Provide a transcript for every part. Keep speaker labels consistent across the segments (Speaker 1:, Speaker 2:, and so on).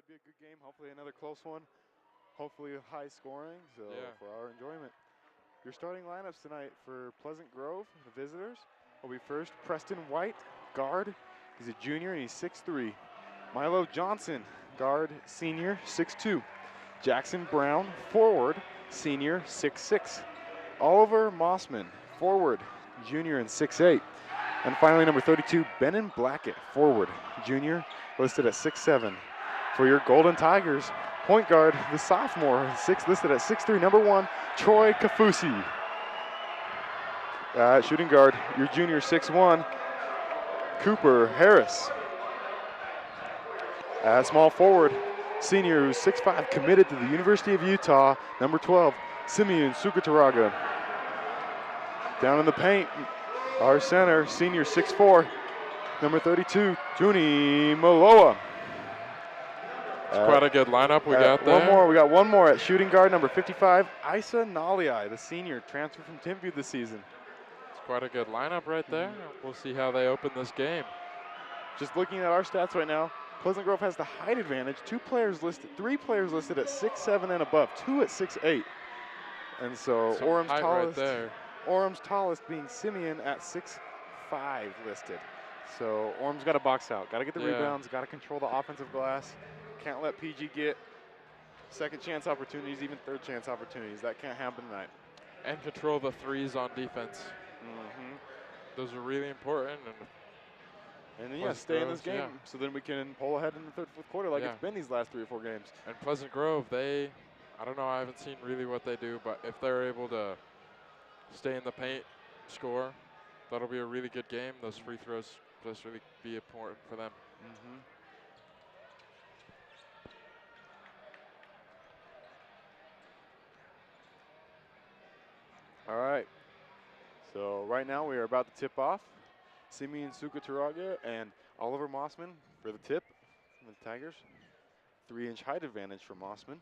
Speaker 1: should be a good game. Hopefully another close one. Hopefully high scoring, so for our enjoyment. Your starting lineups tonight for Pleasant Grove, the visitors, will be first Preston White, guard. He's a junior and he's 6'3". Milo Johnson, guard, senior, 6'2". Jackson Brown, forward, senior, 6'6". Oliver Mossman, forward, junior and 6'8". And finally, number 32, Benon Blackett, forward, junior, listed at 6'7". For your Golden Tigers, point guard, the sophomore, listed at 6'3", number 1, Troy Kafusi. Shooting guard, your junior, 6'1", Cooper Harris. Small forward, senior, who's 6'5", committed to the University of Utah, number 12, Simeon Sukataraga. Down in the paint, our center, senior, 6'4", number 32, Juni Maloa.
Speaker 2: It's quite a good lineup we got there.
Speaker 1: We got one more at shooting guard, number 55, Isa Naliai, the senior, transferred from Timpview this season.
Speaker 2: It's quite a good lineup right there. We'll see how they open this game.
Speaker 1: Just looking at our stats right now, Pleasant Grove has the height advantage. 3 players listed at 6'7" and above, 2 at 6'8". And so Orem's tallest being Simeon at 6'5" listed. So Orem's got to box out, got to get the rebounds, got to control the offensive glass. Can't let PG get second chance opportunities, even third chance opportunities. That can't happen tonight.
Speaker 2: And control the threes on defense. Those are really important.
Speaker 1: And then, stay in this game so then we can pull ahead in the third, fourth quarter like it's been these last 3 or 4 games.
Speaker 2: And Pleasant Grove, I don't know, I haven't seen really what they do, but if they're able to stay in the paint, score, that'll be a really good game. Those free throws just really be important for them.
Speaker 1: All right. So right now we are about to tip off. Simeon Sukataraga and Oliver Mossman for the tip from the Tigers. 3-inch height advantage for Mossman.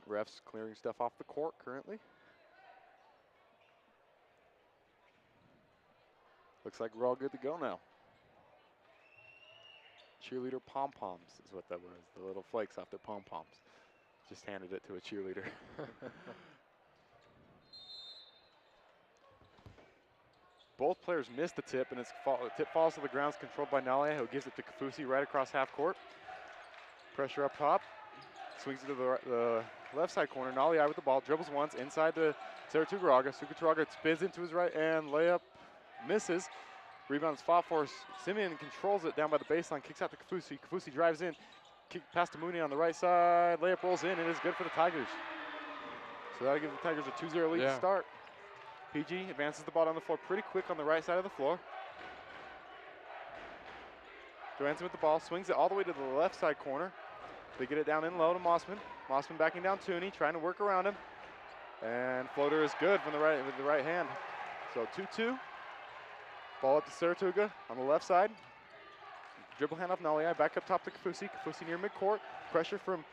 Speaker 1: Refs clearing stuff off the court currently. Looks like we're all good to go now. Cheerleader pom-poms is what that was. The little flakes off their pom-poms. Just handed it to a cheerleader. Both players missed the tip, and the tip falls to the ground. It's controlled by Nalia, who gives it to Kafusi right across half court. Pressure up top. Swings it to the left side corner. Nalia with the ball, dribbles once inside to Sukataraga. Sukataraga spins into his right hand, layup misses. Rebound is fought for. Simeon controls it down by the baseline, kicks out to Kafusi. Kafusi drives in, kick pass to Mooney on the right side. Layup rolls in, and is good for the Tigers. So that'll give the Tigers a 2-0 lead to start. PG advances the ball down the floor pretty quick on the right side of the floor. Johansson with the ball, swings it all the way to the left side corner. They get it down in low to Mossman. Mossman backing down Tooney, trying to work around him. And floater is good from with the right hand. So 2-2. Ball up to Saratoga on the left side. Dribble hand off Nalia, back up top to Kafusi. Kafusi near midcourt. Pressure from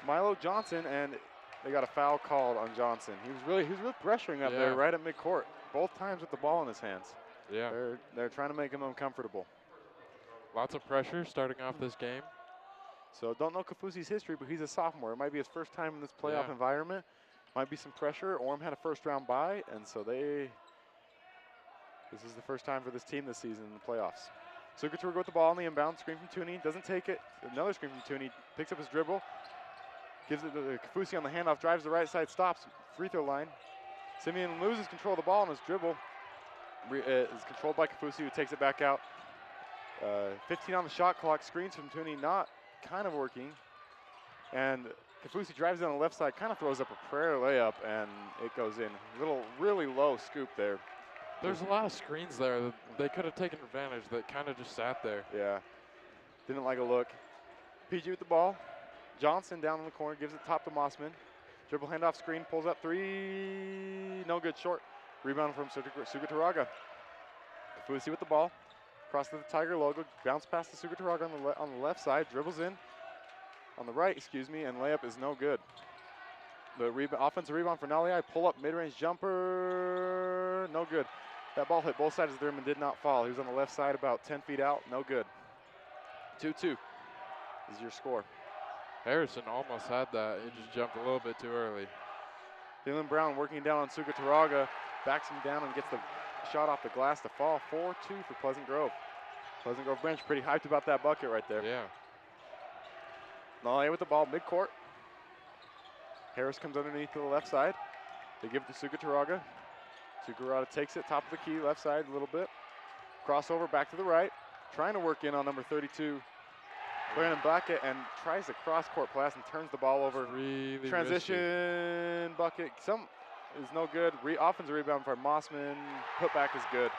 Speaker 1: Milo Johnson, and they got a foul called on Johnson. He was really pressuring up there right at midcourt, both times with the ball in his hands.
Speaker 2: Yeah.
Speaker 1: They're trying to make him uncomfortable.
Speaker 2: Lots of pressure starting off this game.
Speaker 1: So don't know Kafusi's history, but he's a sophomore. It might be his first time in this playoff environment. Might be some pressure. Orem had a first-round bye, and so this is the first time for this team this season in the playoffs. Sukataraga with the ball on the inbound, screen from Tooney, doesn't take it. Another screen from Tooney, picks up his dribble, gives it to Kafusi on the handoff, drives the right side, stops, free throw line. Simeon loses control of the ball on his dribble. Is controlled by Kafusi, who takes it back out. 15 on the shot clock, screens from Tooney, not kind of working. And Kafusi drives in on the left side, kind of throws up a prayer layup, and it goes in. Really low scoop there.
Speaker 2: There's a lot of screens there that they could have taken advantage that kind of just sat there.
Speaker 1: Yeah, didn't like a look. PG with the ball. Johnson down in the corner, gives it top to Mossman. Dribble handoff screen, pulls up 3, no good, short. Rebound from Sukataraga. Kafusi with the ball. Across to the Tiger logo, bounce past the Sukataraga on the left side, dribbles in. On the right, and layup is no good. The offensive rebound for Naliai, pull up, mid-range jumper, no good. That ball hit both sides of the rim and did not fall. He was on the left side about 10 feet out, no good. 2-2. is your score.
Speaker 2: Harrison almost had that. He just jumped a little bit too early.
Speaker 1: Dylan Brown working down on Sugataraga, backs him down and gets the shot off the glass to fall. 4-2 for Pleasant Grove. Pleasant Grove bench pretty hyped about that bucket right there.
Speaker 2: Yeah.
Speaker 1: Nolly with the ball midcourt. Harris comes underneath to the left side. They give it to Sugataraga. Sugataraga takes it, top of the key, left side a little bit. Crossover back to the right. Trying to work in on number 32, Brandon Blackett, and tries to cross-court pass and turns the ball over.
Speaker 2: Really
Speaker 1: transition
Speaker 2: risky.
Speaker 1: Bucket. Some is no good. Offensive rebound for Mossman. Putback is good.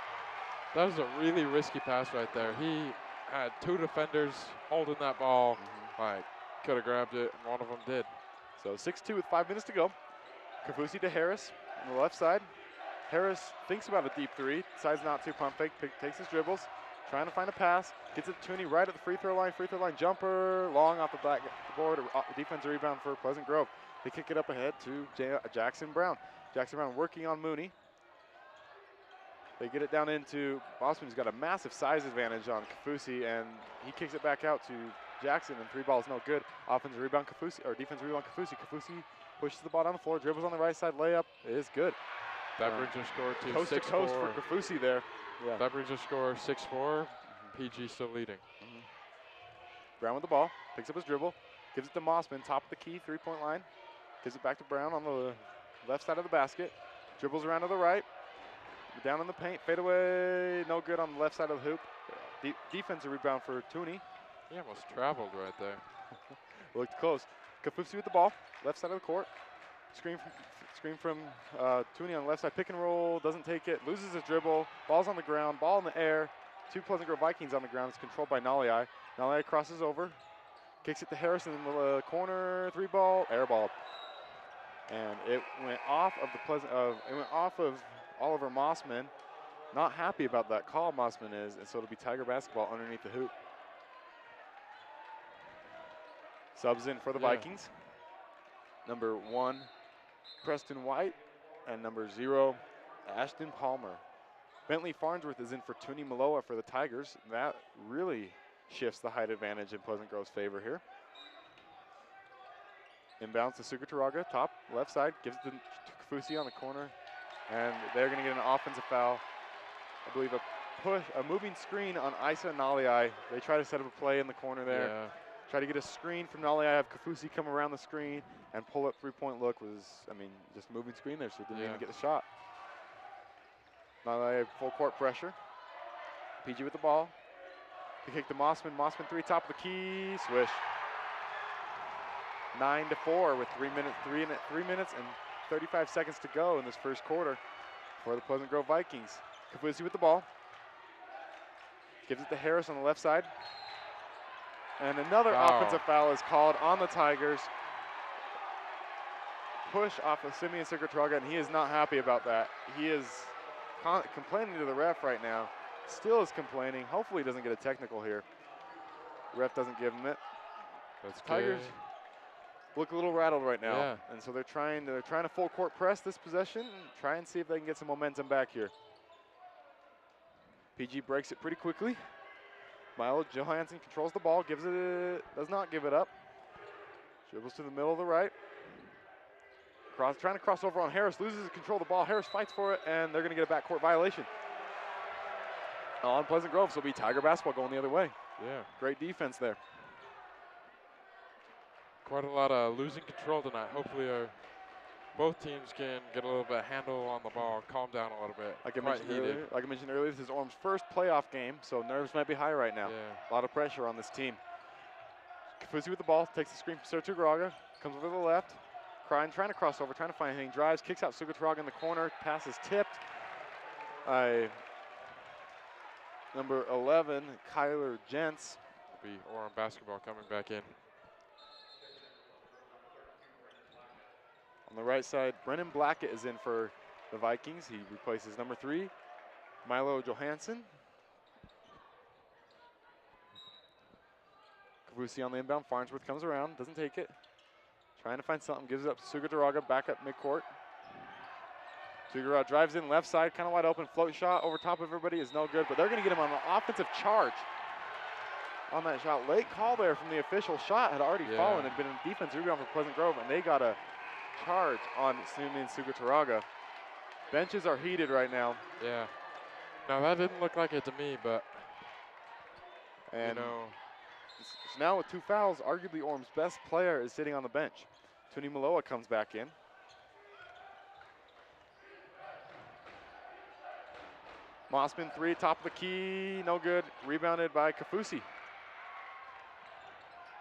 Speaker 2: That was a really risky pass right there. He had 2 defenders holding that ball. Like, could have grabbed it, and one of them did.
Speaker 1: So 6-2 with 5 minutes to go. Kaufusi to Harris on the left side. Harris thinks about a deep three, decides not to, pump fake, takes his dribbles, trying to find a pass, gets it to Tooney right at the free throw line jumper, long off the board, defensive rebound for Pleasant Grove. They kick it up ahead to Jackson Brown. Jackson Brown working on Mooney. They get it down into Mossman, who's got a massive size advantage on Kaufusi, and he kicks it back out to Jackson, and 3 balls no good. Offensive rebound Kaufusi, or defensive rebound Kaufusi. Kaufusi pushes the ball down the floor, dribbles on the right side, layup is good.
Speaker 2: That brings your score to 6-4.
Speaker 1: Coast to coast for Kaufusi there. Yeah.
Speaker 2: That brings your score 6-4. PG still leading.
Speaker 1: Brown with the ball, picks up his dribble, gives it to Mossman, top of the key, 3-point line. Gives it back to Brown on the left side of the basket. Dribbles around to the right. Down in the paint, fade away, no good on the left side of the hoop. Defensive rebound for Tooney.
Speaker 2: He almost traveled right there.
Speaker 1: Looked close. Kaufusi with the ball, left side of the court. Screen from Tooney on the left side, pick and roll, doesn't take it, loses his dribble, ball's on the ground, ball in the air. 2 Pleasant Grove Vikings on the ground. It's controlled by Nalai. Nalai crosses over, kicks it to Harrison in the corner, 3-ball, airballed. And it went off of Oliver Mossman. Not happy about that call, Mossman is, and so it'll be Tiger basketball underneath the hoop. Subs in for the Vikings. Number 1, Preston White, and number 0, Ashton Palmer. Bentley Farnsworth is in for Tooney Maloa for the Tigers. That really shifts the height advantage in Pleasant Grove's favor here. Inbounds to Sugataraga, top left side, gives it to Kaufusi on the corner, and they're going to get an offensive foul. I believe a moving screen on Isa Nalai. They try to set up a play in the corner there.
Speaker 2: Yeah.
Speaker 1: Try to get a screen from Nalai. Have Kaufusi come around the screen and pull up 3-point look was, just moving screen there, so didn't even get the shot. Nalai full court pressure. PG with the ball. They kick to Mossman. Mossman 3, top of the key, swish. 9-4 with 3 minutes and 35 seconds to go in this first quarter for the Pleasant Grove Vikings. Kaufusi with the ball. Gives it to Harris on the left side. And another offensive foul is called on the Tigers. Push off of Simeon Sugataraga, and he is not happy about that. He is complaining to the ref right now. Still is complaining. Hopefully he doesn't get a technical here. The ref doesn't give him it.
Speaker 2: That's
Speaker 1: Tigers look a little rattled right now.
Speaker 2: Yeah.
Speaker 1: And so they're trying to full court press this possession and try and see if they can get some momentum back here. PG breaks it pretty quickly. Milo Johansson controls the ball, does not give it up. Dribbles to the middle of the right. Trying to cross over on Harris, loses control of the ball. Harris fights for it, and they're going to get a backcourt violation. On Pleasant Grove, so it'll be Tiger basketball going the other way.
Speaker 2: Yeah.
Speaker 1: Great defense there.
Speaker 2: Quite a lot of losing control tonight. Hopefully both teams can get a little bit of handle on the ball, calm down a little bit.
Speaker 1: Like I mentioned earlier, this is Orem's first playoff game, so nerves might be high right now.
Speaker 2: Yeah.
Speaker 1: A lot of pressure on this team. Kaufusi with the ball, takes the screen from Sugataraga, comes over to the left, trying to cross over, trying to find anything, drives, kicks out Sugataraga in the corner, pass is tipped. Number 11, Kyler Gents.
Speaker 2: Will be Orem basketball coming back in.
Speaker 1: On the right side, Brennan Blackett is in for the Vikings. He replaces number 3, Milo Johansson. Kaufusi on the inbound. Farnsworth comes around, doesn't take it. Trying to find something, gives it up to Sugataraga, back up midcourt. Sugataraga drives in left side, kind of wide open. Float shot over top of everybody is no good, but they're going to get him on an offensive charge. on that shot. Late call there from the official. Shot had already fallen. It had been a defensive rebound for Pleasant Grove, and they got a charge on Sumin Sugutaraga. Benches are heated right now.
Speaker 2: Yeah. Now that didn't look like it to me, but
Speaker 1: and
Speaker 2: you know.
Speaker 1: So now with 2 fouls, arguably Orem's best player is sitting on the bench. Tuni Maloa comes back in. Mossman 3, top of the key, no good. Rebounded by Kafusi,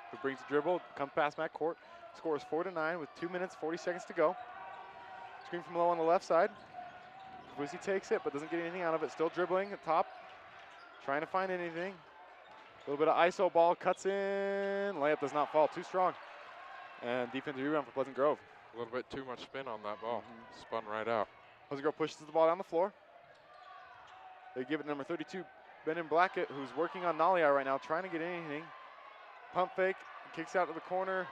Speaker 1: who brings the dribble, comes past backcourt. Score is 4-9 with 2 minutes, 40 seconds to go. Screen from Maloa on the left side. Kafusi takes it, but doesn't get anything out of it. Still dribbling at top, trying to find anything. A little bit of ISO ball, cuts in. Layup does not fall, too strong. And defensive rebound for Pleasant Grove.
Speaker 2: A little bit too much spin on that ball. Spun right out.
Speaker 1: Pleasant Grove pushes the ball down the floor. They give it to number 32, Benin Blackett, who's working on Nalia right now, trying to get anything. Pump fake, kicks out to the corner.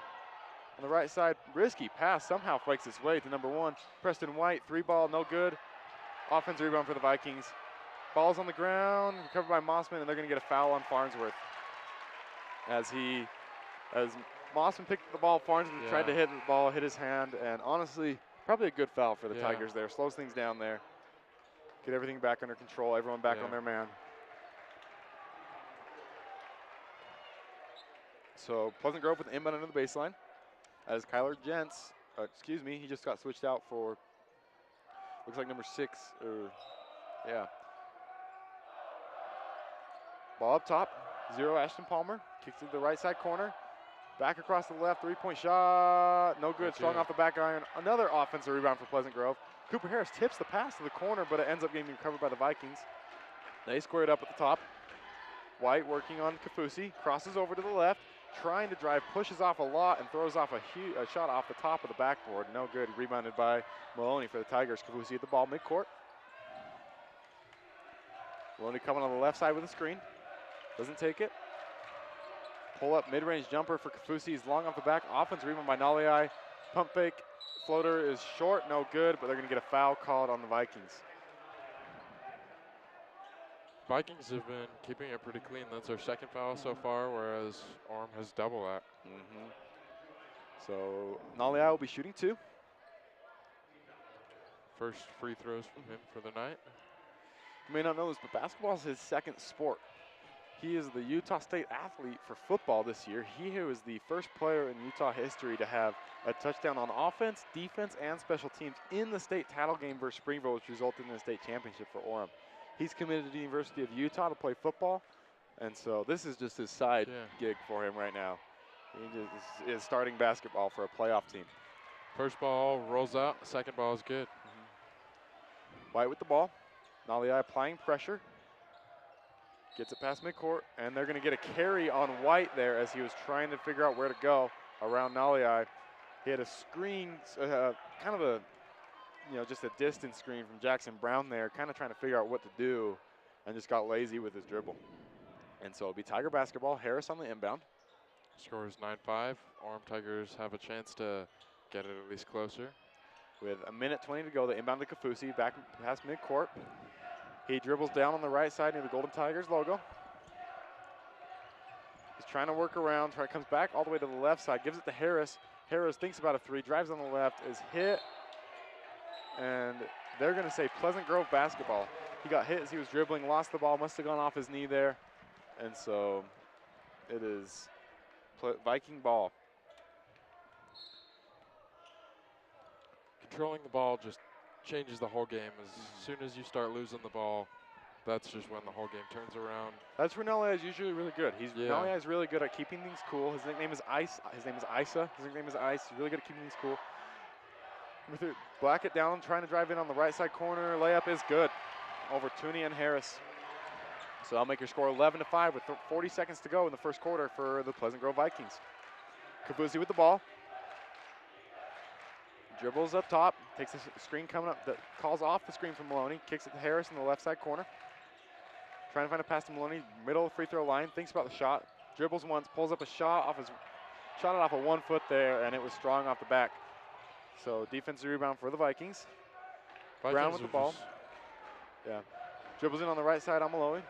Speaker 1: On the right side, risky pass, somehow fakes its way to number 1, Preston White. 3-ball, no good. Offensive rebound for the Vikings. Ball's on the ground, recovered by Mossman, and they're gonna get a foul on Farnsworth. As Mossman picked up the ball, Farnsworth tried to hit the ball, hit his hand, and honestly, probably a good foul for the Tigers there. Slows things down there. Get everything back under control, everyone back on their man. So Pleasant Grove with the inbound under the baseline. As Kyler Gents, he just got switched out for, looks like number 6, Ball up top, 0 Ashton Palmer, kicks it to the right side corner. Back across the left, 3-point shot, no good, strong off the back iron. Another offensive rebound for Pleasant Grove. Cooper Harris tips the pass to the corner, but it ends up getting recovered by the Vikings. They square it up at the top. White working on Kafusi, crosses over to the left, trying to drive, pushes off a lot, and throws off a shot off the top of the backboard. No good, rebounded by Maloney for the Tigers. Kafusi at the ball midcourt. Maloney coming on the left side with a screen. Doesn't take it. Pull up mid-range jumper for Kafusi. He's long off the back. Offensive rebound by Naliai. Pump fake. Floater is short, no good, but they're going to get a foul called on the Vikings.
Speaker 2: Vikings have been keeping it pretty clean. That's their second foul so far, whereas Orem has double that.
Speaker 1: So Naliai will be shooting 2.
Speaker 2: First free throws from him for the night.
Speaker 1: You may not know this, but basketball is his second sport. He is the Utah State athlete for football this year. He was the first player in Utah history to have a touchdown on offense, defense, and special teams in the state title game versus Springville, which resulted in a state championship for Orem. He's committed to the University of Utah to play football, and so this is just his side gig for him right now. He just is starting basketball for a playoff team.
Speaker 2: First ball rolls out, second ball is good.
Speaker 1: White with the ball. Naliai applying pressure. Gets it past midcourt, and they're going to get a carry on White there as he was trying to figure out where to go around Naliai. He had a screen, kind of a, just a distance screen from Jackson Brown there, kind of trying to figure out what to do, and just got lazy with his dribble. And so it'll be Tiger basketball. Harris on the inbound.
Speaker 2: Score is 9-5. Orem Tigers have a chance to get it at least closer.
Speaker 1: With a minute 20 to go, the inbound to Kafusi, back past midcourt. He dribbles down on the right side near the Golden Tigers logo. He's trying to work around, comes back all the way to the left side, gives it to Harris. Harris thinks about a 3, drives on the left, is hit, and they're going to say Pleasant Grove basketball. He got hit as he was dribbling, lost the ball, must have gone off his knee there, and so it is Viking ball.
Speaker 2: Controlling the ball just changes the whole game. As soon as you start losing the ball, that's just when the whole game turns around.
Speaker 1: That's where Naliai is usually really good. Naliai is really good at keeping things cool. His nickname is Ice. His name is Isa. His nickname is Ice. He's really good at keeping things cool. Blackett down, trying to drive in on the right side corner. Layup is good over Tooney and Harris. So that'll make your score 11-5 with 40 seconds to go in the first quarter for the Pleasant Grove Vikings. Kafusi with the ball. Dribbles up top, takes a screen coming up, that calls off the screen from Maloney, kicks it to Harris in the left side corner. Trying to find a pass to Maloney, middle of the free throw line, thinks about the shot, dribbles once, pulls up a shot it off of 1 foot there, and it was strong off the back. So defensive rebound for the Vikings. Brown with the ball. Dribbles in on the right side on Maloney.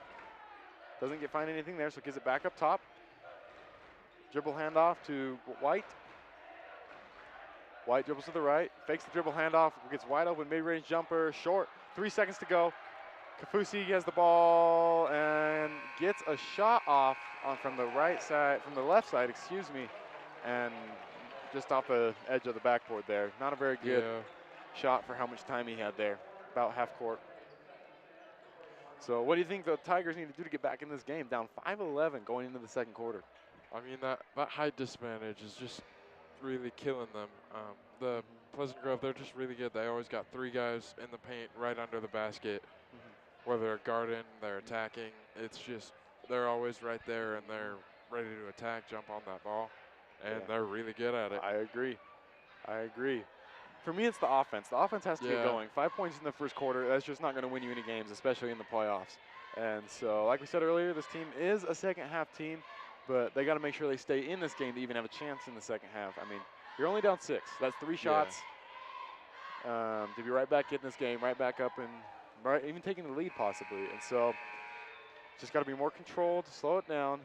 Speaker 1: Doesn't find anything there, so gives it back up top. Dribble handoff to White. White dribbles to the right, fakes the dribble handoff, gets wide open, mid-range jumper, short. 3 seconds to go. Kafusi has the ball and gets a shot off from the right side, from the left side, excuse me, and just off the edge of the backboard there. Not a very good shot for how much time he had there, about half court. So what do you think the Tigers need to do to get back in this game? Down 5-11 going into the second quarter.
Speaker 2: I mean, that height disadvantage is just really killing them. The Pleasant Grove, they're just really good. They always got 3 guys in the paint right under the basket. Whether they're guarding, they're attacking, it's just they're always right there and they're ready to attack, jump on that ball, and they're really good at it.
Speaker 1: I agree. For me, it's the offense. The offense has to get going. 5 points in the first quarter, that's just not going to win you any games, especially in the playoffs. And so, like we said earlier, this team is a second-half team, but they got to make sure they stay in this game to even have a chance in the second half. I mean, you're only down 6. That's 3 shots to be right back in this game, right back up and even taking the lead possibly. And so just got to be more controlled, slow it down.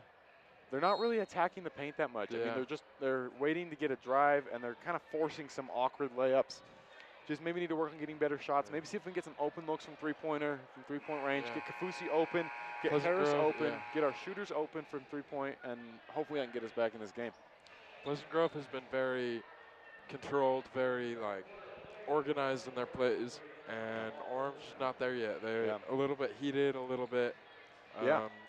Speaker 1: They're not really attacking the paint that much. I mean, they're waiting to get a drive, and they're kind of forcing some awkward layups. Just maybe need to work on getting better shots. Maybe see if we can get some open looks from three-pointer, from three-point range. Get Kafusi open, get Harris open, get our shooters open from three-point, and hopefully that can get us back in this game.
Speaker 2: Pleasant Grove has been very controlled, very organized in their plays, and Orem's not there yet. They're a little bit heated, a little bit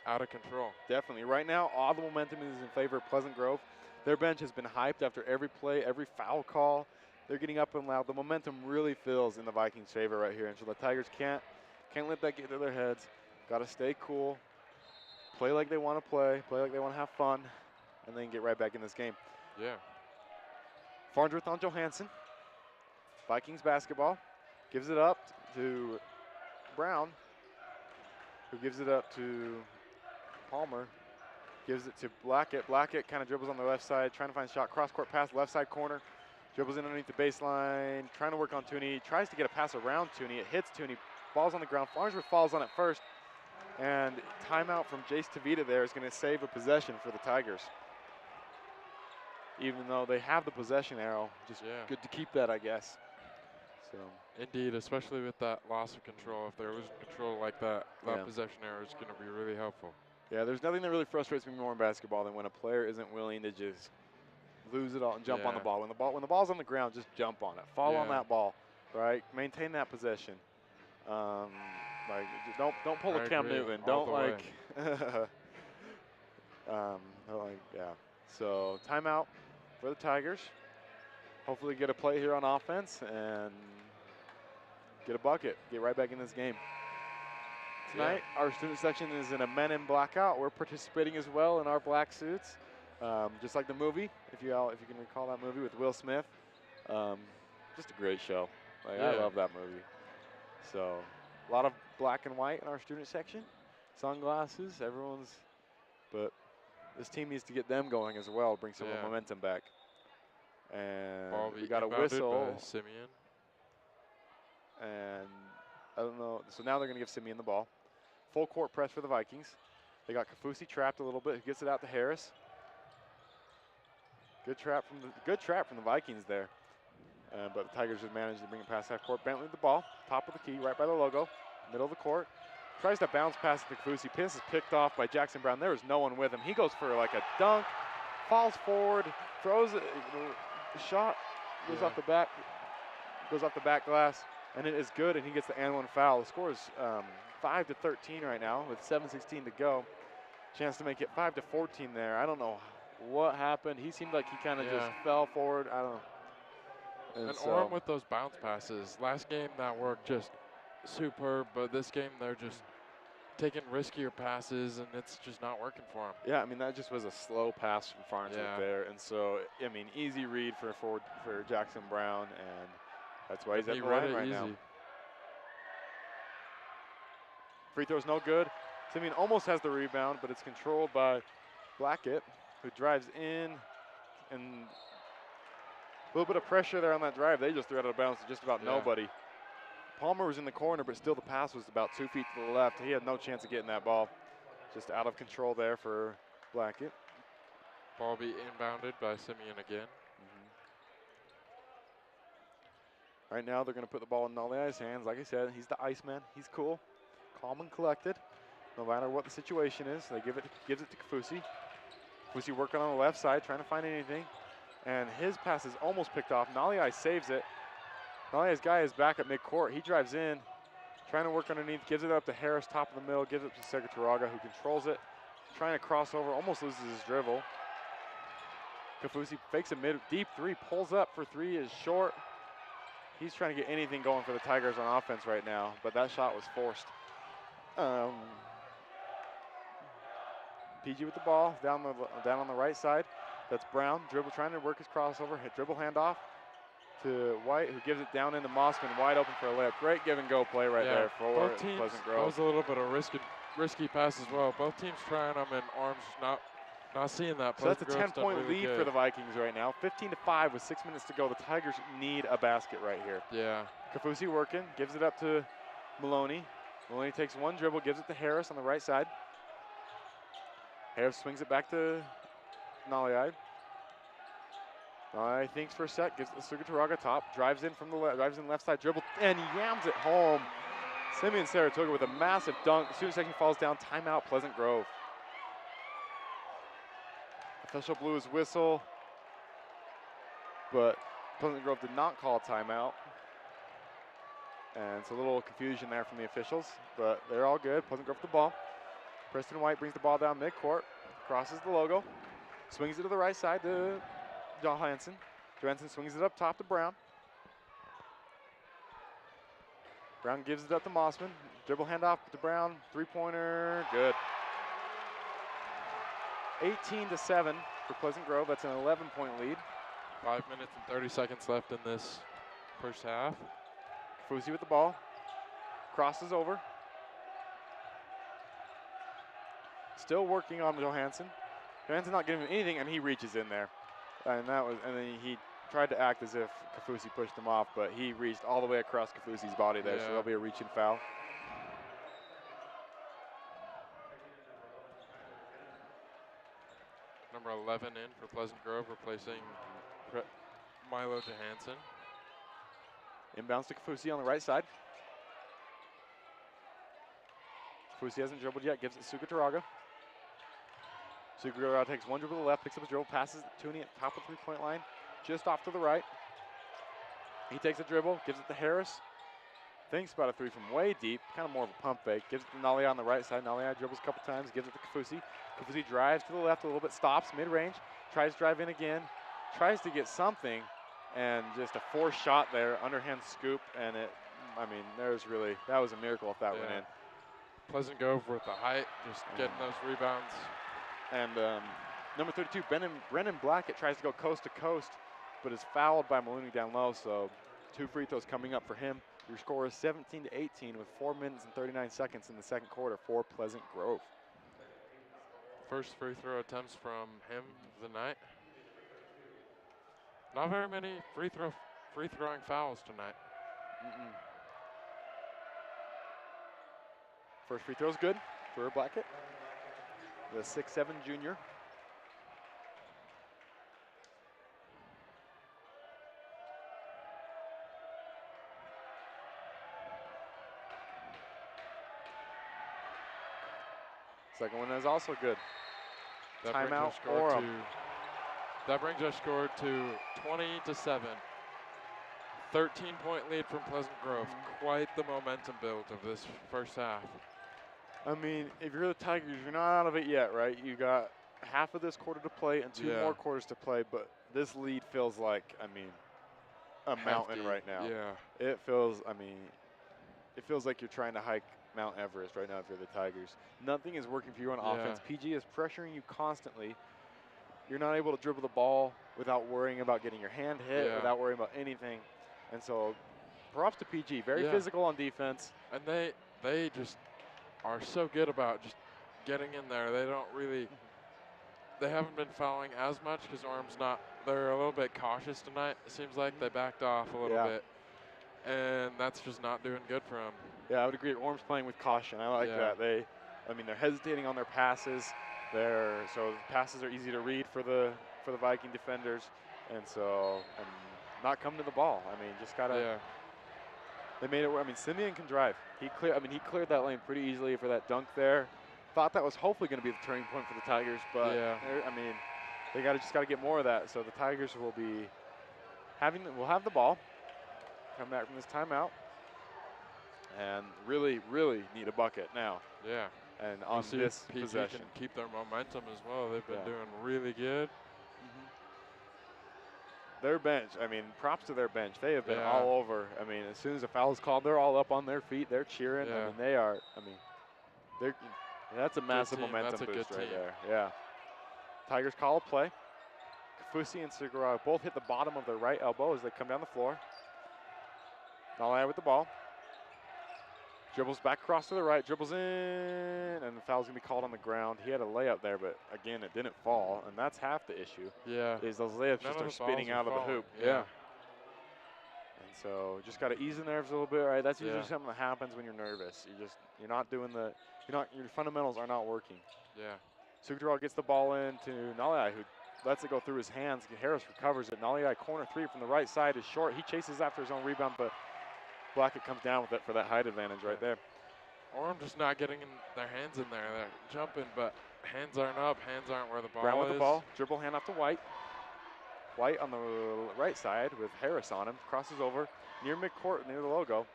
Speaker 2: out of control.
Speaker 1: Definitely. Right now, all the momentum is in favor of Pleasant Grove. Their bench has been hyped after every play, every foul call. They're getting up and loud. The momentum really feels in the Vikings' favor right here, and so the Tigers can't let that get to their heads. Got to stay cool, play like they want to play like they want to have fun, and then get right back in this game.
Speaker 2: Yeah.
Speaker 1: Farnsworth on Johansson. Vikings basketball. Gives it up to Brown, who gives it up to Palmer. Gives it to Blackett. Blackett kind of dribbles on the left side, trying to find a shot. Cross-court pass, left side corner. Dribbles in underneath the baseline, trying to work on Tooney. Tries to get a pass around Tooney. It hits Tooney. Ball's on the ground. Farnsworth falls on it first. And timeout from Jace Tavita there is going to save a possession for the Tigers. Even though they have the possession arrow, just good to keep that, I guess. So.
Speaker 2: Indeed, especially with that loss of control. If they're losing control like that, that possession arrow is going to be really helpful.
Speaker 1: Yeah, there's nothing that really frustrates me more in basketball than when a player isn't willing to just lose it all and jump on the ball. When the ball's on the ground, just jump on it. Fall on that ball, right? Maintain that possession. Don't pull a Cam Newton. So timeout for the Tigers. Hopefully get a play here on offense and get a bucket. Get right back in this game. Tonight, our student section is in a men in blackout. We're participating as well in our black suits, just like the movie, if you can recall that movie with Will Smith. Just a great show. I love that movie. So a lot of black and white in our student section. Sunglasses, but this team needs to get them going as well, bring some momentum back. And we got a whistle.
Speaker 2: Simeon.
Speaker 1: And I don't know. So now they're going to give Simeon the ball. Full court press for the Vikings. They got Kafusi trapped a little bit. He gets it out to Harris. Good trap from the Vikings there. But the Tigers just managed to bring it past half court. Bentley with the ball. Top of the key, right by the logo. Middle of the court. Tries to bounce past it to Kafusi. Piss is picked off by Jackson Brown. There was no one with him. He goes for like a dunk. Falls forward. Throws it. The shot goes off the back. Goes off the back glass. And it is good, and he gets the and one foul. The score is 5-13 right now with 7:16 to go. Chance to make it 5-14 there. I don't know what happened. He seemed like he kind of just fell forward. I don't know.
Speaker 2: And Orem with those bounce passes. Last game that worked just superb, but this game they're just taking riskier passes, and it's just not working for them.
Speaker 1: Yeah, I mean, that just was a slow pass from Farnsworth there. And so, I mean, easy read for Jackson Brown, and that's why he's at the line right now. Free throw's no good. Simeon almost has the rebound, but it's controlled by Blackett, who drives in, and a little bit of pressure there on that drive. They just threw it out of bounds to just about nobody. Palmer was in the corner, but still the pass was about 2 feet to the left. He had no chance of getting that ball. Just out of control there for Blackett.
Speaker 2: Ball be inbounded by Simeon again.
Speaker 1: Right now, they're going to put the ball in Naliai's hands. Like I said, he's the Iceman. He's cool, calm and collected, no matter what the situation is. They gives it to Kafusi. Kafusi working on the left side, trying to find anything. And his pass is almost picked off. Naliai saves it. Naliai's guy is back at midcourt. He drives in, trying to work underneath, gives it up to Harris, top of the middle, gives it to Segaturaga, who controls it. Trying to cross over, almost loses his dribble. Kafusi fakes a deep three, pulls up for three, is short. He's trying to get anything going for the Tigers on offense right now, but that shot was forced. PG with the ball, down on the right side. That's Brown, dribble, trying to work his crossover, dribble handoff to White, who gives it down into Mossman, wide open for a layup. Great give and go play right there for
Speaker 2: both teams,
Speaker 1: Pleasant Grove.
Speaker 2: That was a little bit of risky pass as well. Both teams trying them, and Orem's not seeing that.
Speaker 1: So that's a 10-point lead for the Vikings right now. 15-5 with 6 minutes to go. The Tigers need a basket right here.
Speaker 2: Yeah.
Speaker 1: Kafusi working, gives it up to Maloney. Maloney takes one dribble, gives it to Harris on the right side. Harris swings it back to Naliai. Naliai thinks for a sec, gives it to Sugaturaga top, drives in from the left side dribble, and yams it home. Simeon Saratoga with a massive dunk. Student section falls down. Timeout, Pleasant Grove. Official blew his whistle, but Pleasant Grove did not call a timeout. And it's a little confusion there from the officials, but they're all good. Pleasant Grove with the ball. Preston White brings the ball down midcourt, crosses the logo, swings it to the right side to Johansson. Johansson swings it up top to Brown. Brown gives it up to Mossman. Dribble handoff to Brown, three-pointer, good. 18-7 for Pleasant Grove. That's an 11-point lead.
Speaker 2: 5 minutes and 30 seconds left in this first half.
Speaker 1: Kafusi with the ball, crosses over. Still working on Johansson. Johansson not giving him anything, and he reaches in there. And then he tried to act as if Kafusi pushed him off, but he reached all the way across Kafusi's body there, so there'll be a reaching foul.
Speaker 2: Number 11 in for Pleasant Grove, replacing Milo Johansson.
Speaker 1: Inbounds to Kafusi on the right side. Kafusi hasn't dribbled yet, gives it to Sugaturaga. Sugaturaga takes one dribble to the left, picks up his dribble, passes to Tooney at the top of the three-point line, just off to the right. He takes a dribble, gives it to Harris. Thinks about a three from way deep, kind of more of a pump fake. Gives it to Naliai on the right side. Naliai dribbles a couple times, gives it to Kafusi. Kafusi drives to the left a little bit, stops mid-range, tries to drive in again, tries to get something, and just a forced shot there, underhand scoop, and that was a miracle if that went in.
Speaker 2: Pleasant Grove with the height, just getting those rebounds.
Speaker 1: And number 32, Brennan Blackett tries to go coast to coast, but is fouled by Maloney down low, so 2 free throws coming up for him. Your score is 17-18 with 4 minutes and 39 seconds in the second quarter for Pleasant Grove.
Speaker 2: First free throw attempts from him of the night. Not very many free throwing fouls tonight.
Speaker 1: First free throw's good for Blackett, the 6'7" junior. Second one is also good. Timeout, Orem.
Speaker 2: That brings our score to 20-7. 13-point lead from Pleasant Grove. Quite the momentum build of this first half.
Speaker 1: I mean, if you're the Tigers, you're not out of it yet, right? You got half of this quarter to play and 2 more quarters to play, but this lead feels like, a mountain right now.
Speaker 2: Yeah.
Speaker 1: It feels like you're trying to hike Mount Everest right now if you're the Tigers. Nothing is working for you on offense. PG is pressuring you constantly. You're not able to dribble the ball without worrying about getting your hand hit, without worrying about anything. And so props to PG. Very physical on defense.
Speaker 2: And they just are so good about just getting in there. They don't really – they haven't been fouling as much because Orem's not – they're a little bit cautious tonight. It seems like they backed off a little bit. And that's just not doing good for them.
Speaker 1: Yeah, I would agree. Orem's playing with caution. I like that. They're hesitating on their passes. So the passes are easy to read for the Viking defenders, and not come to the ball. I mean, just gotta.
Speaker 2: Yeah.
Speaker 1: They made it work. I mean, Simeon can drive. He cleared that lane pretty easily for that dunk there. Thought that was hopefully going to be the turning point for the Tigers, but I mean, they just got to get more of that. So the Tigers will have the ball, come back from this timeout, and really, really need a bucket now.
Speaker 2: Yeah.
Speaker 1: And on this
Speaker 2: PG
Speaker 1: possession,
Speaker 2: can keep their momentum as well. They've been doing really good.
Speaker 1: Their bench, I mean, props to their bench. They have been all over. I mean, as soon as a foul is called, they're all up on their feet. They're cheering. I mean, they are. I mean, that's a massive momentum boost right there. Yeah. Tigers call a play. Kafusi and Segura both hit the bottom of their right elbow as they come down the floor. Nalai with the ball. Dribbles back across to the right, dribbles in, and the foul's gonna be called on the ground. He had a layup there, but again, it didn't fall, and that's half the issue.
Speaker 2: Yeah.
Speaker 1: Is those layups just are spinning out of the hoop. Yeah. And so just gotta ease the nerves a little bit, right? That's usually something that happens when you're nervous. You're not doing your fundamentals are not working.
Speaker 2: Yeah.
Speaker 1: Sukadral gets the ball in to Nalai, who lets it go through his hands. Harris recovers it. Nalai corner three from the right side is short. He chases after his own rebound, but Blackett comes down with it for that height advantage right there.
Speaker 2: Orem just not getting their hands in there. They're jumping, but hands aren't up. Hands aren't where the ball
Speaker 1: Brown
Speaker 2: is.
Speaker 1: with the ball. Dribble hand off to White. White on the right side with Harris on him. Crosses over near midcourt, near the logo.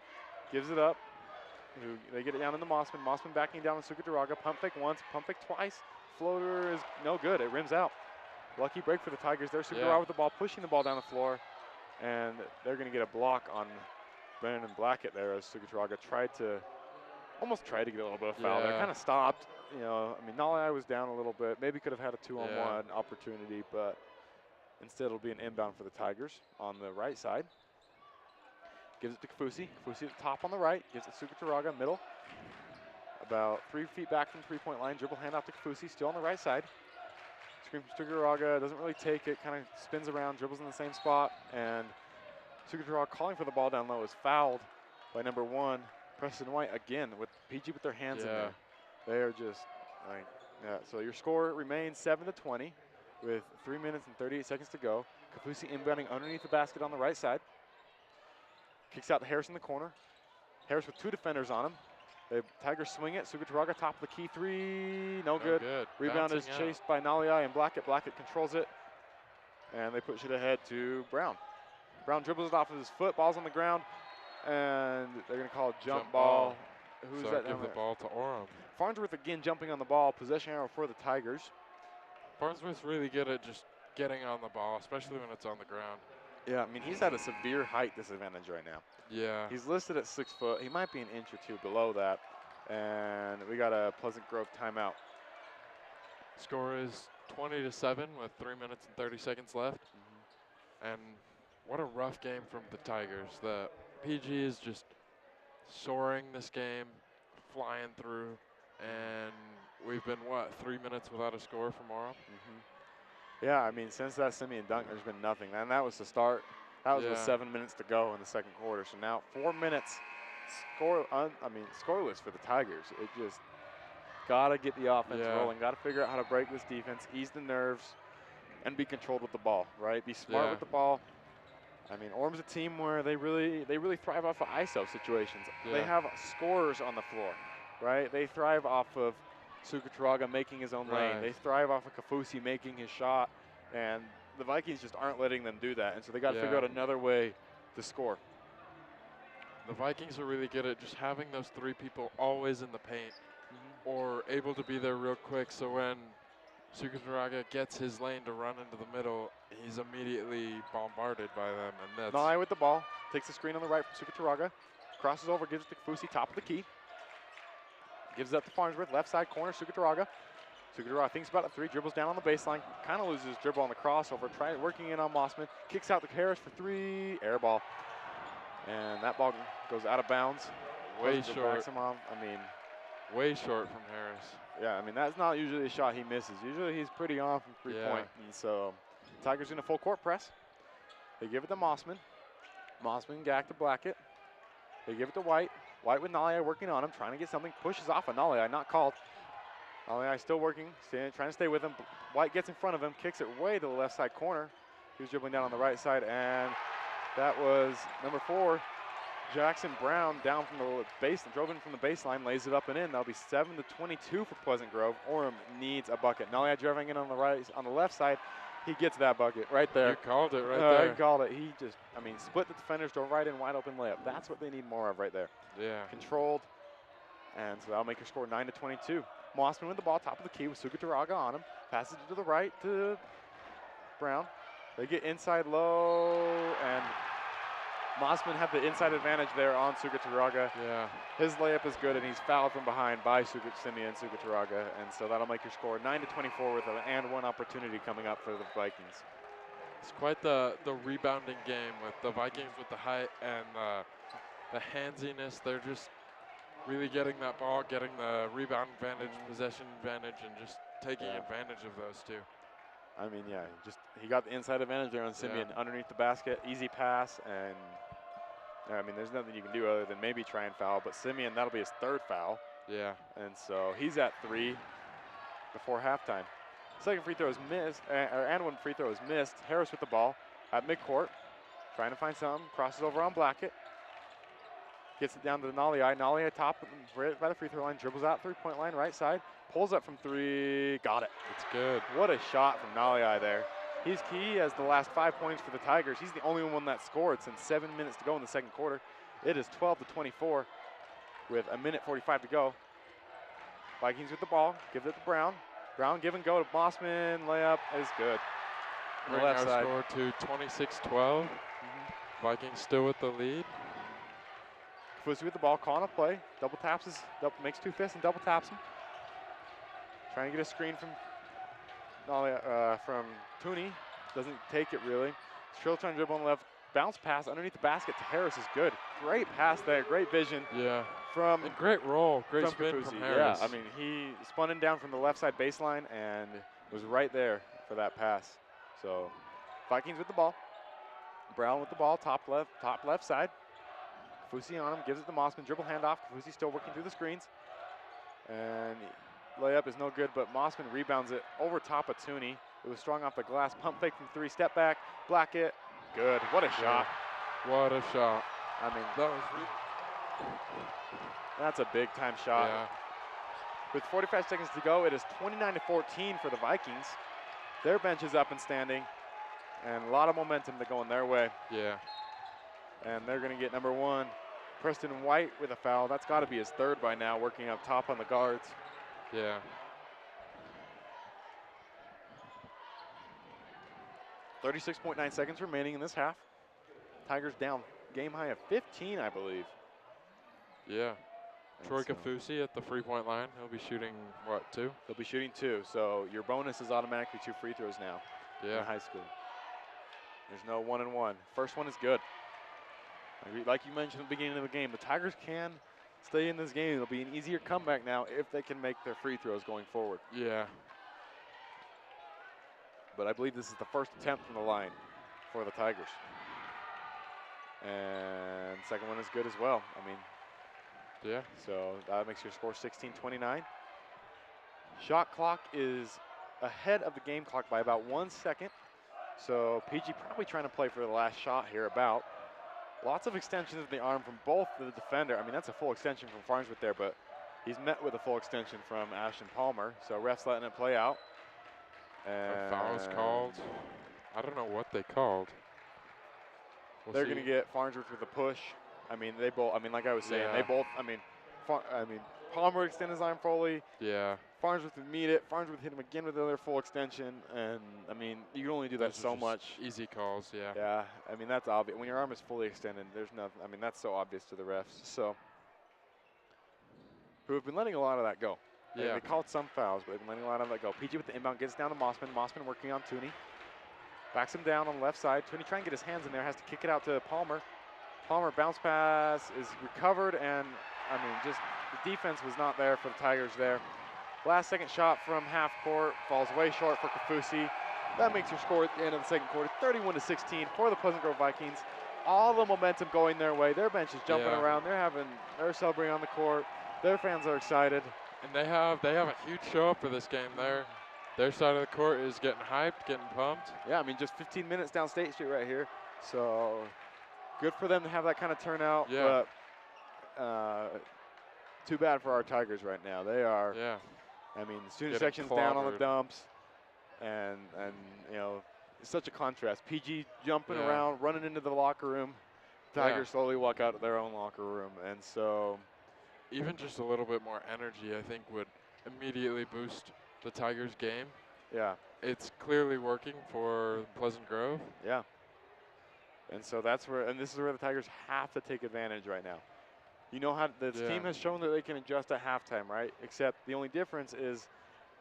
Speaker 1: Gives it up. They get it down into Mossman. Mossman backing down on Sukadaraga. Pump fake once, pump fake twice. Floater is no good. It rims out. Lucky break for the Tigers there. Sukadaraga with the ball, pushing the ball down the floor. And they're going to get a block on Brennan and Blackett there as Sukadaraga almost tried to get a little bit of foul there. Kind of stopped. You know, I mean, Nalai was down a little bit. Maybe could have had a 2-on-1 opportunity, but instead it'll be an inbound for the Tigers on the right side. Gives it to Kafusi. Kafusi at the top on the right. Gives it to Sukataraga, middle. About 3 feet back from the 3-point line. Dribble hand off to Kafusi, still on the right side. Screen from Sukataraga, doesn't really take it, kind of spins around, dribbles in the same spot, and Sukataraga calling for the ball down low is fouled by number 1, Preston White, again, with PG with their hands in there. They are just, like, so your score remains 7-20 with 3 minutes and 38 seconds to go. Kafusi inbounding underneath the basket on the right side. Kicks out to Harris in the corner. Harris with 2 defenders on him. The Tigers swing it. Sukataraga top of the key 3, no good. Rebound is chased by Naliai and Blackett. Blackett controls it, and they push it ahead to Brown. Brown dribbles it off of his foot, ball's on the ground, and they're going to call a jump ball. Who's that
Speaker 2: give the ball to Orem.
Speaker 1: Farnsworth again jumping on the ball. Possession arrow for the Tigers.
Speaker 2: Farnsworth's really good at just getting on the ball, especially when it's on the ground.
Speaker 1: Yeah, I mean, he's at a severe height disadvantage right now.
Speaker 2: Yeah.
Speaker 1: He's listed at 6 foot. He might be an inch or 2 below that. And we got a Pleasant Grove timeout.
Speaker 2: Score is 20-7 with 3 minutes and 30 seconds left. And what a rough game from the Tigers. The PG is just soaring this game, flying through. And we've been, 3 minutes without a score from Orem?
Speaker 1: Yeah, I mean, since that Simeon dunk, there's been nothing. And that was the start. That was with 7 minutes to go in the second quarter. So now 4 minutes, scoreless for the Tigers. It just got to get the offense rolling. Got to figure out how to break this defense, ease the nerves, and be controlled with the ball, right? Be smart with the ball. I mean, Orem's a team where they really thrive off of ISO situations. They have scorers on the floor, right? They thrive off of Sukataraga making his own lane. They thrive off of Kafusi making his shot, and the Vikings just aren't letting them do that, and so they got to figure out another way to score.
Speaker 2: The Vikings are really good at just having those 3 people always in the paint or able to be there real quick, so when Sukataraga gets his lane to run into the middle, he's immediately bombarded by them. And that's
Speaker 1: Nalai with the ball, takes the screen on the right from Sukataraga, crosses over, gives it to Kafusi, top of the key. Gives it up to Farnsworth, left side corner, Sukataraga. Sukataraga thinks about it, 3, dribbles down on the baseline, kind of loses his dribble on the crossover, working in on Mossman, kicks out to Harris for 3, air ball. And that ball goes out of bounds.
Speaker 2: Way short.
Speaker 1: Way short from Harris. Yeah, I mean, that's not usually a shot he misses. Usually he's pretty on from 3-point. And so Tigers in a full court press. They give it to Mossman. Mossman back to Blackett. They give it to White. White with Nalai working on him, trying to get something. Pushes off of Nalai, not called. Naliai still working, trying to stay with him. White gets in front of him, kicks it way to the left side corner. He was dribbling down on the right side, and that was number 4, Jackson Brown, down from the base, drove in from the baseline, lays it up and in. That'll be 7-22 for Pleasant Grove. Orem needs a bucket. Naliai driving in on the left side. He gets that bucket right there.
Speaker 2: You called it right there.
Speaker 1: He called it. He just, split the defenders, drove right in, wide open layup. That's what they need more of right there.
Speaker 2: Yeah.
Speaker 1: Controlled, and so that'll make your score 9-22. Mossman with the ball, top of the key with Sugitaraga on him. Passes it to the right to Brown. They get inside low, and Mossman had the inside advantage there on Sugitaraga.
Speaker 2: Yeah.
Speaker 1: His layup is good, and he's fouled from behind by Simeon Sugitaraga, and so that'll make your score 9-24 with an and-one opportunity coming up for the Vikings.
Speaker 2: It's quite the rebounding game with the Vikings with the height and the handsiness. They're just really getting that ball, getting the rebound advantage, possession advantage, and just taking advantage of those two.
Speaker 1: Yeah, he got the inside advantage there on Simeon underneath the basket, easy pass, and there's nothing you can do other than maybe try and foul, but Simeon, that'll be his 3rd foul.
Speaker 2: Yeah.
Speaker 1: And so he's at 3 before halftime. Second free throw is missed, and one free throw is missed. Harris with the ball at midcourt, trying to find something, crosses over on Blackett. Gets it down to Naliai. Naliai top right by the free throw line, dribbles out 3-point line, right side, pulls up from 3, got it.
Speaker 2: It's good.
Speaker 1: What a shot from Naliai there. He's key as the last 5 points for the Tigers. He's the only one that scored since 7 minutes to go in the second quarter. It is 12-24 with 1:45 to go. Vikings with the ball, give it to Brown. Brown give and go to Mossman, layup is good. On the
Speaker 2: Bring
Speaker 1: left
Speaker 2: our
Speaker 1: side.
Speaker 2: score to 26-12. Vikings still with the lead.
Speaker 1: Kafusi with the ball, calling a play. Makes 2 fists and double taps him. Trying to get a screen from Tooney. Doesn't take it really. Trill trying to dribble on the left. Bounce pass underneath the basket to Harris is good. Great pass there, great vision.
Speaker 2: Yeah.
Speaker 1: From
Speaker 2: and great roll, great spin
Speaker 1: Kafusi.
Speaker 2: from Harris.
Speaker 1: Yeah, he spun in down from the left side baseline and was right there for that pass. So Vikings with the ball. Brown with the ball, top left side. Kafusi on him, gives it to Mossman, dribble handoff. Kafusi still working through the screens. And layup is no good, but Mossman rebounds it over top of Tooney. It was strong off the glass. Pump fake from 3, step back, Blackett. Good. What a shot.
Speaker 2: What a shot.
Speaker 1: That was that's a big time shot.
Speaker 2: Yeah.
Speaker 1: With 45 seconds to go, it is 29-14 for the Vikings. Their bench is up and standing, and a lot of momentum to going their way.
Speaker 2: Yeah.
Speaker 1: And they're going to get number 1, Preston White with a foul. That's got to be his 3rd by now, working up top on the guards.
Speaker 2: Yeah.
Speaker 1: 36.9 seconds remaining in this half. Tigers down game high of 15, I believe.
Speaker 2: Yeah.
Speaker 1: And
Speaker 2: Troy
Speaker 1: so
Speaker 2: Kafusi at the 3-point line. He'll be shooting, what, 2?
Speaker 1: He'll be shooting 2, so your bonus is automatically 2 free throws now in high school. There's no 1-and-1. First one is good. Like you mentioned at the beginning of the game, the Tigers can stay in this game. It'll be an easier comeback now if they can make their free throws going forward.
Speaker 2: Yeah.
Speaker 1: But I believe this is the first attempt from the line for the Tigers. And second one is good as well.
Speaker 2: Yeah.
Speaker 1: So that makes your score 16-29. Shot clock is ahead of the game clock by about 1 second. So PG probably trying to play for the last shot here about. Lots of extensions of the arm from both the defender. That's a full extension from Farnsworth there, but he's met with a full extension from Ashton Palmer. So ref's letting it play out.
Speaker 2: A foul's called. I don't know what they called.
Speaker 1: They're going to get Farnsworth with a push. They both, like I was saying, they both, Palmer extended his arm fully.
Speaker 2: Yeah.
Speaker 1: Farnsworth would meet it. Farnsworth hit him again with another full extension. And, you can only do that so much.
Speaker 2: Easy calls, yeah.
Speaker 1: Yeah, that's obvious. When your arm is fully extended, there's nothing, that's so obvious to the refs. So, who have been letting a lot of that go.
Speaker 2: Yeah.
Speaker 1: They called some fouls, but they've been letting a lot of that go. PG with the inbound gets down to Mossman. Mossman working on Tooney. Backs him down on the left side. Tooney trying to get his hands in there, has to kick it out to Palmer. Palmer bounce pass is recovered, and just the defense was not there for the Tigers there. Last second shot from half court falls way short for Kafusi. That makes your score at the end of the second quarter 31-16 for the Pleasant Grove Vikings. All the momentum going their way. Their bench is jumping around. They're celebrating on the court. Their fans are excited,
Speaker 2: And they have a huge show up for this game. Their side of the court is getting hyped, getting pumped.
Speaker 1: Yeah, I mean, just 15 minutes down State Street right here. So good for them to have that kind of turnout.
Speaker 2: Yeah.
Speaker 1: But too bad for our Tigers right now. They are.
Speaker 2: Yeah.
Speaker 1: I mean, the student
Speaker 2: Getting
Speaker 1: section's down on the
Speaker 2: clobbered.
Speaker 1: dumps, and you know, it's such a contrast. PG jumping around, running into the locker room. Tigers slowly walk out of their own locker room, and so
Speaker 2: even just a little bit more energy, I think, would immediately boost the Tigers' game.
Speaker 1: Yeah.
Speaker 2: It's clearly working for Pleasant Grove.
Speaker 1: Yeah. And so that's where, and this is where the Tigers have to take advantage right now. You know how this team has shown that they can adjust at halftime, right? Except the only difference is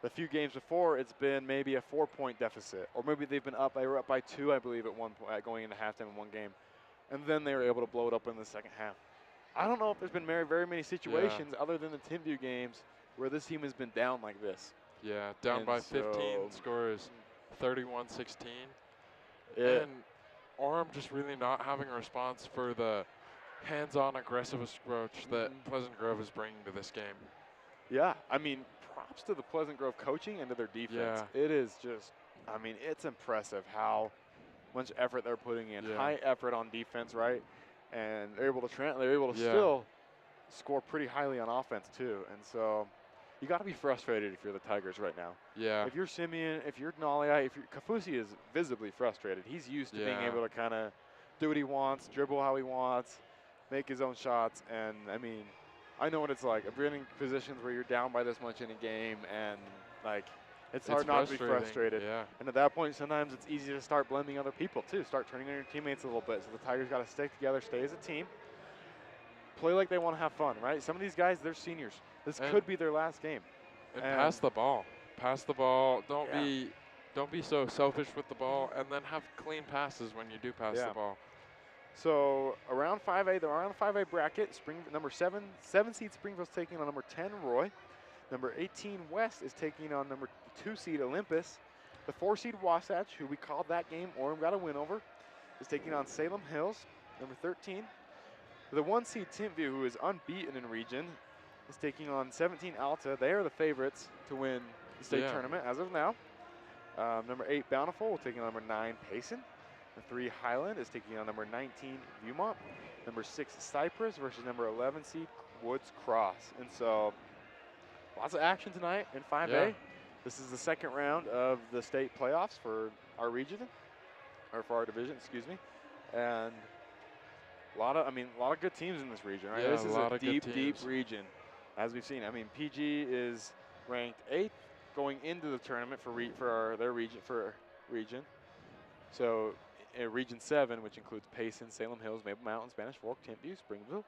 Speaker 1: the few games before, it's been maybe a 4-point deficit, or maybe they've been up. They were up by 2, I believe, at one point going into halftime in one game, and then they were able to blow it up in the second half. I don't know if there's been very many situations other than the Timpview games where this team has been down like this.
Speaker 2: Yeah, down
Speaker 1: and
Speaker 2: by 15. Score is 31-16. And Orem just really not having a response for the hands-on aggressive approach that Pleasant Grove is bringing to this game.
Speaker 1: Yeah, I mean, props to the Pleasant Grove coaching and to their defense.
Speaker 2: Yeah.
Speaker 1: It is just, I mean, it's impressive how much effort they're putting in.
Speaker 2: Yeah.
Speaker 1: High effort on defense, right? And they're able to still score pretty highly on offense too. And so you got to be frustrated if you're the Tigers right now.
Speaker 2: Yeah.
Speaker 1: If you're Simeon, if you're Denali, Kafusi is visibly frustrated. He's used to being able to kind of do what he wants, dribble how he wants, make his own shots. And I mean, I know what it's like. I've been in positions where you're down by this much in a game, and like it's hard not to be frustrated.
Speaker 2: Yeah.
Speaker 1: And at that point, sometimes it's easy to start blaming other people too. Start turning on your teammates a little bit. So the Tigers got to stick together, stay as a team, play like they want to have fun, right? Some of these guys, they're seniors. This could be their last game.
Speaker 2: And pass the ball. Pass the ball. Don't be so selfish with the ball, and then have clean passes when you do pass the ball.
Speaker 1: So around 5A, they're around the 5A bracket. Number 7 seed Springfield's taking on number 10 Roy. Number 18 West is taking on number 2 seed Olympus. The 4 seed Wasatch, who we called that game Orem got a win over, is taking on Salem Hills. Number 13. The 1 seed Timpview, who is unbeaten in region, is taking on 17 Alta. They are the favorites to win the state tournament as of now. Number 8 Bountiful will take on number 9 Payson. Number 3 Highland is taking on number 19 Viewmont. Number 6 Cypress versus number 11 seed Woods Cross. And so lots of action tonight in 5A.
Speaker 2: Yeah.
Speaker 1: This is the second round of the state playoffs for our region, or for our division, excuse me. And a lot of good teams in this region, right?
Speaker 2: Yeah,
Speaker 1: this is a deep
Speaker 2: teams.
Speaker 1: region, as we've seen. I mean, PG is ranked 8th going into the tournament for their region. So Region 7, which includes Payson, Salem Hills, Maple Mountain, Spanish Fork, Timpview, Springville,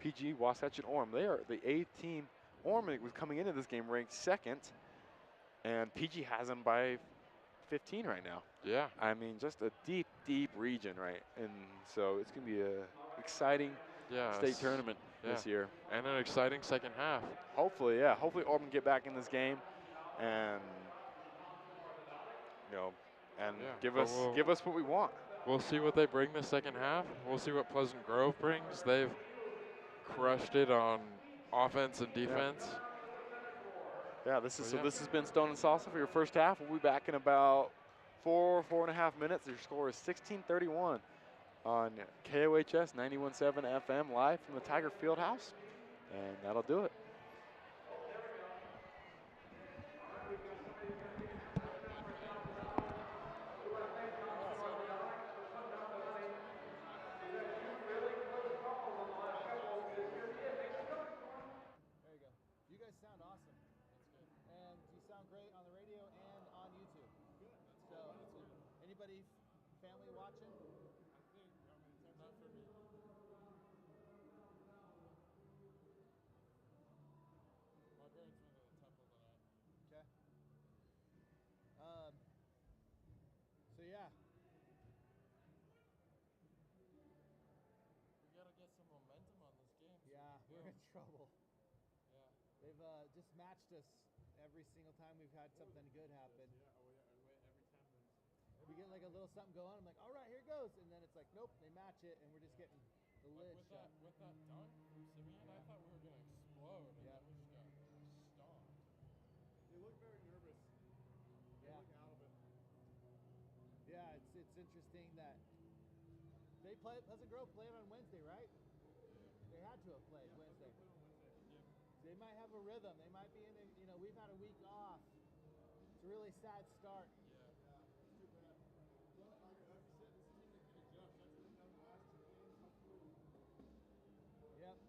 Speaker 1: PG, Wasatch, and Orem. They are the 8th team. Orem was coming into this game ranked 2nd, and PG has them by 15 right now.
Speaker 2: Yeah.
Speaker 1: I mean, just a deep region, right? And so it's going to be a exciting state tournament this year.
Speaker 2: And an exciting second half.
Speaker 1: Hopefully, yeah. Hopefully Orem can get back in this game and, give us what we want.
Speaker 2: We'll see what they bring the second half. We'll see what Pleasant Grove brings. They've crushed it on offense and defense.
Speaker 1: Yeah, this has been Stone and Salsa for your first half. We'll be back in about 4.5 minutes. Your score is 16-31 on KOHS 91.7 FM live from the Tiger Fieldhouse, and that'll do it.
Speaker 3: Family watching?
Speaker 2: Not for me. My parents went to the temple tonight.
Speaker 3: Okay. So yeah.
Speaker 2: We gotta get some momentum on this game.
Speaker 3: Yeah, we're in trouble.
Speaker 2: Yeah.
Speaker 3: They've just matched us every single time we've had something good happen. We get like a little something going. I'm like, all right, here it goes, and then it's like, nope, they match it, and we're just getting the lid shut.
Speaker 2: With that dunk from Simeon, I thought we were gonna explode, and then we just got stomped.
Speaker 4: look very nervous. They
Speaker 3: Yeah.
Speaker 4: look out of it.
Speaker 3: Yeah, it's interesting that they play Pleasant Grove played on Wednesday, right? They had to have played
Speaker 4: Yeah,
Speaker 3: Wednesday.
Speaker 4: Pleasant Grove played on Wednesday.
Speaker 2: Yep.
Speaker 3: So they might have a rhythm. They might be in a, you know, we've had a week off. It's a really sad start.
Speaker 2: Yeah.
Speaker 4: Yeah, it's too bad. But like you said, this team that can adjust. That's what they've done the last 2 games. Hopefully,
Speaker 3: Yep.
Speaker 4: that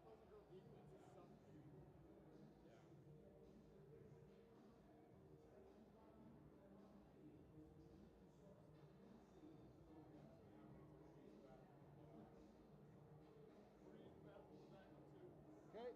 Speaker 4: Pleasant Grove defense is suffocating.
Speaker 2: Yeah.
Speaker 4: So now we're gonna use the bathroom. We're gonna use the bathroom in the back though too.
Speaker 3: Okay.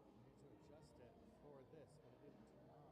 Speaker 3: I need to adjust it for this, but it didn't turn on.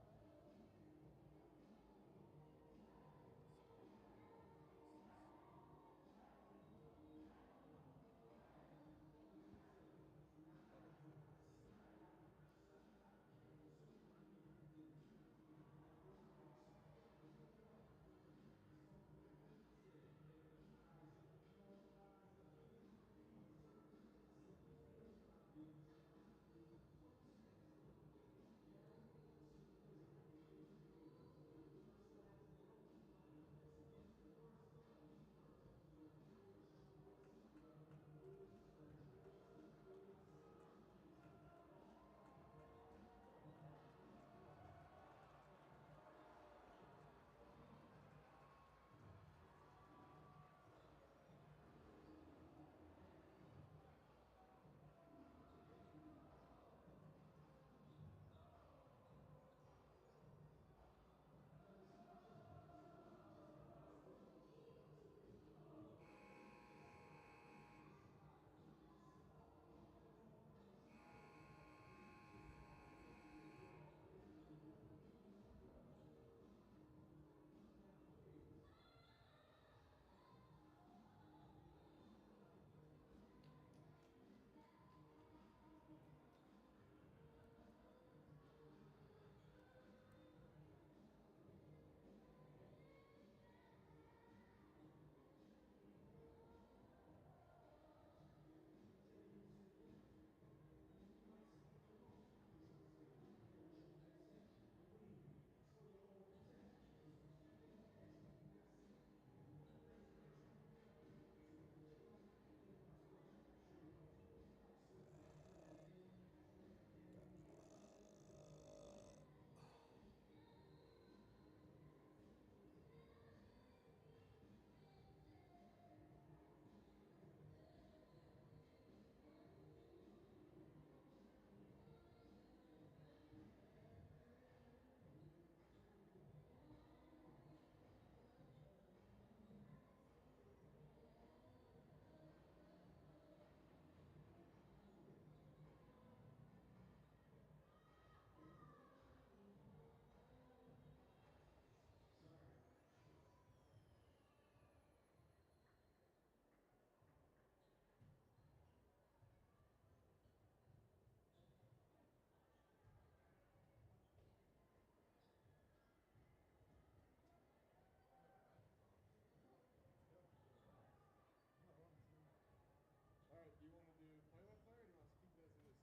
Speaker 4: All right, do you want to do play-by-play or do you want to keep it as it is?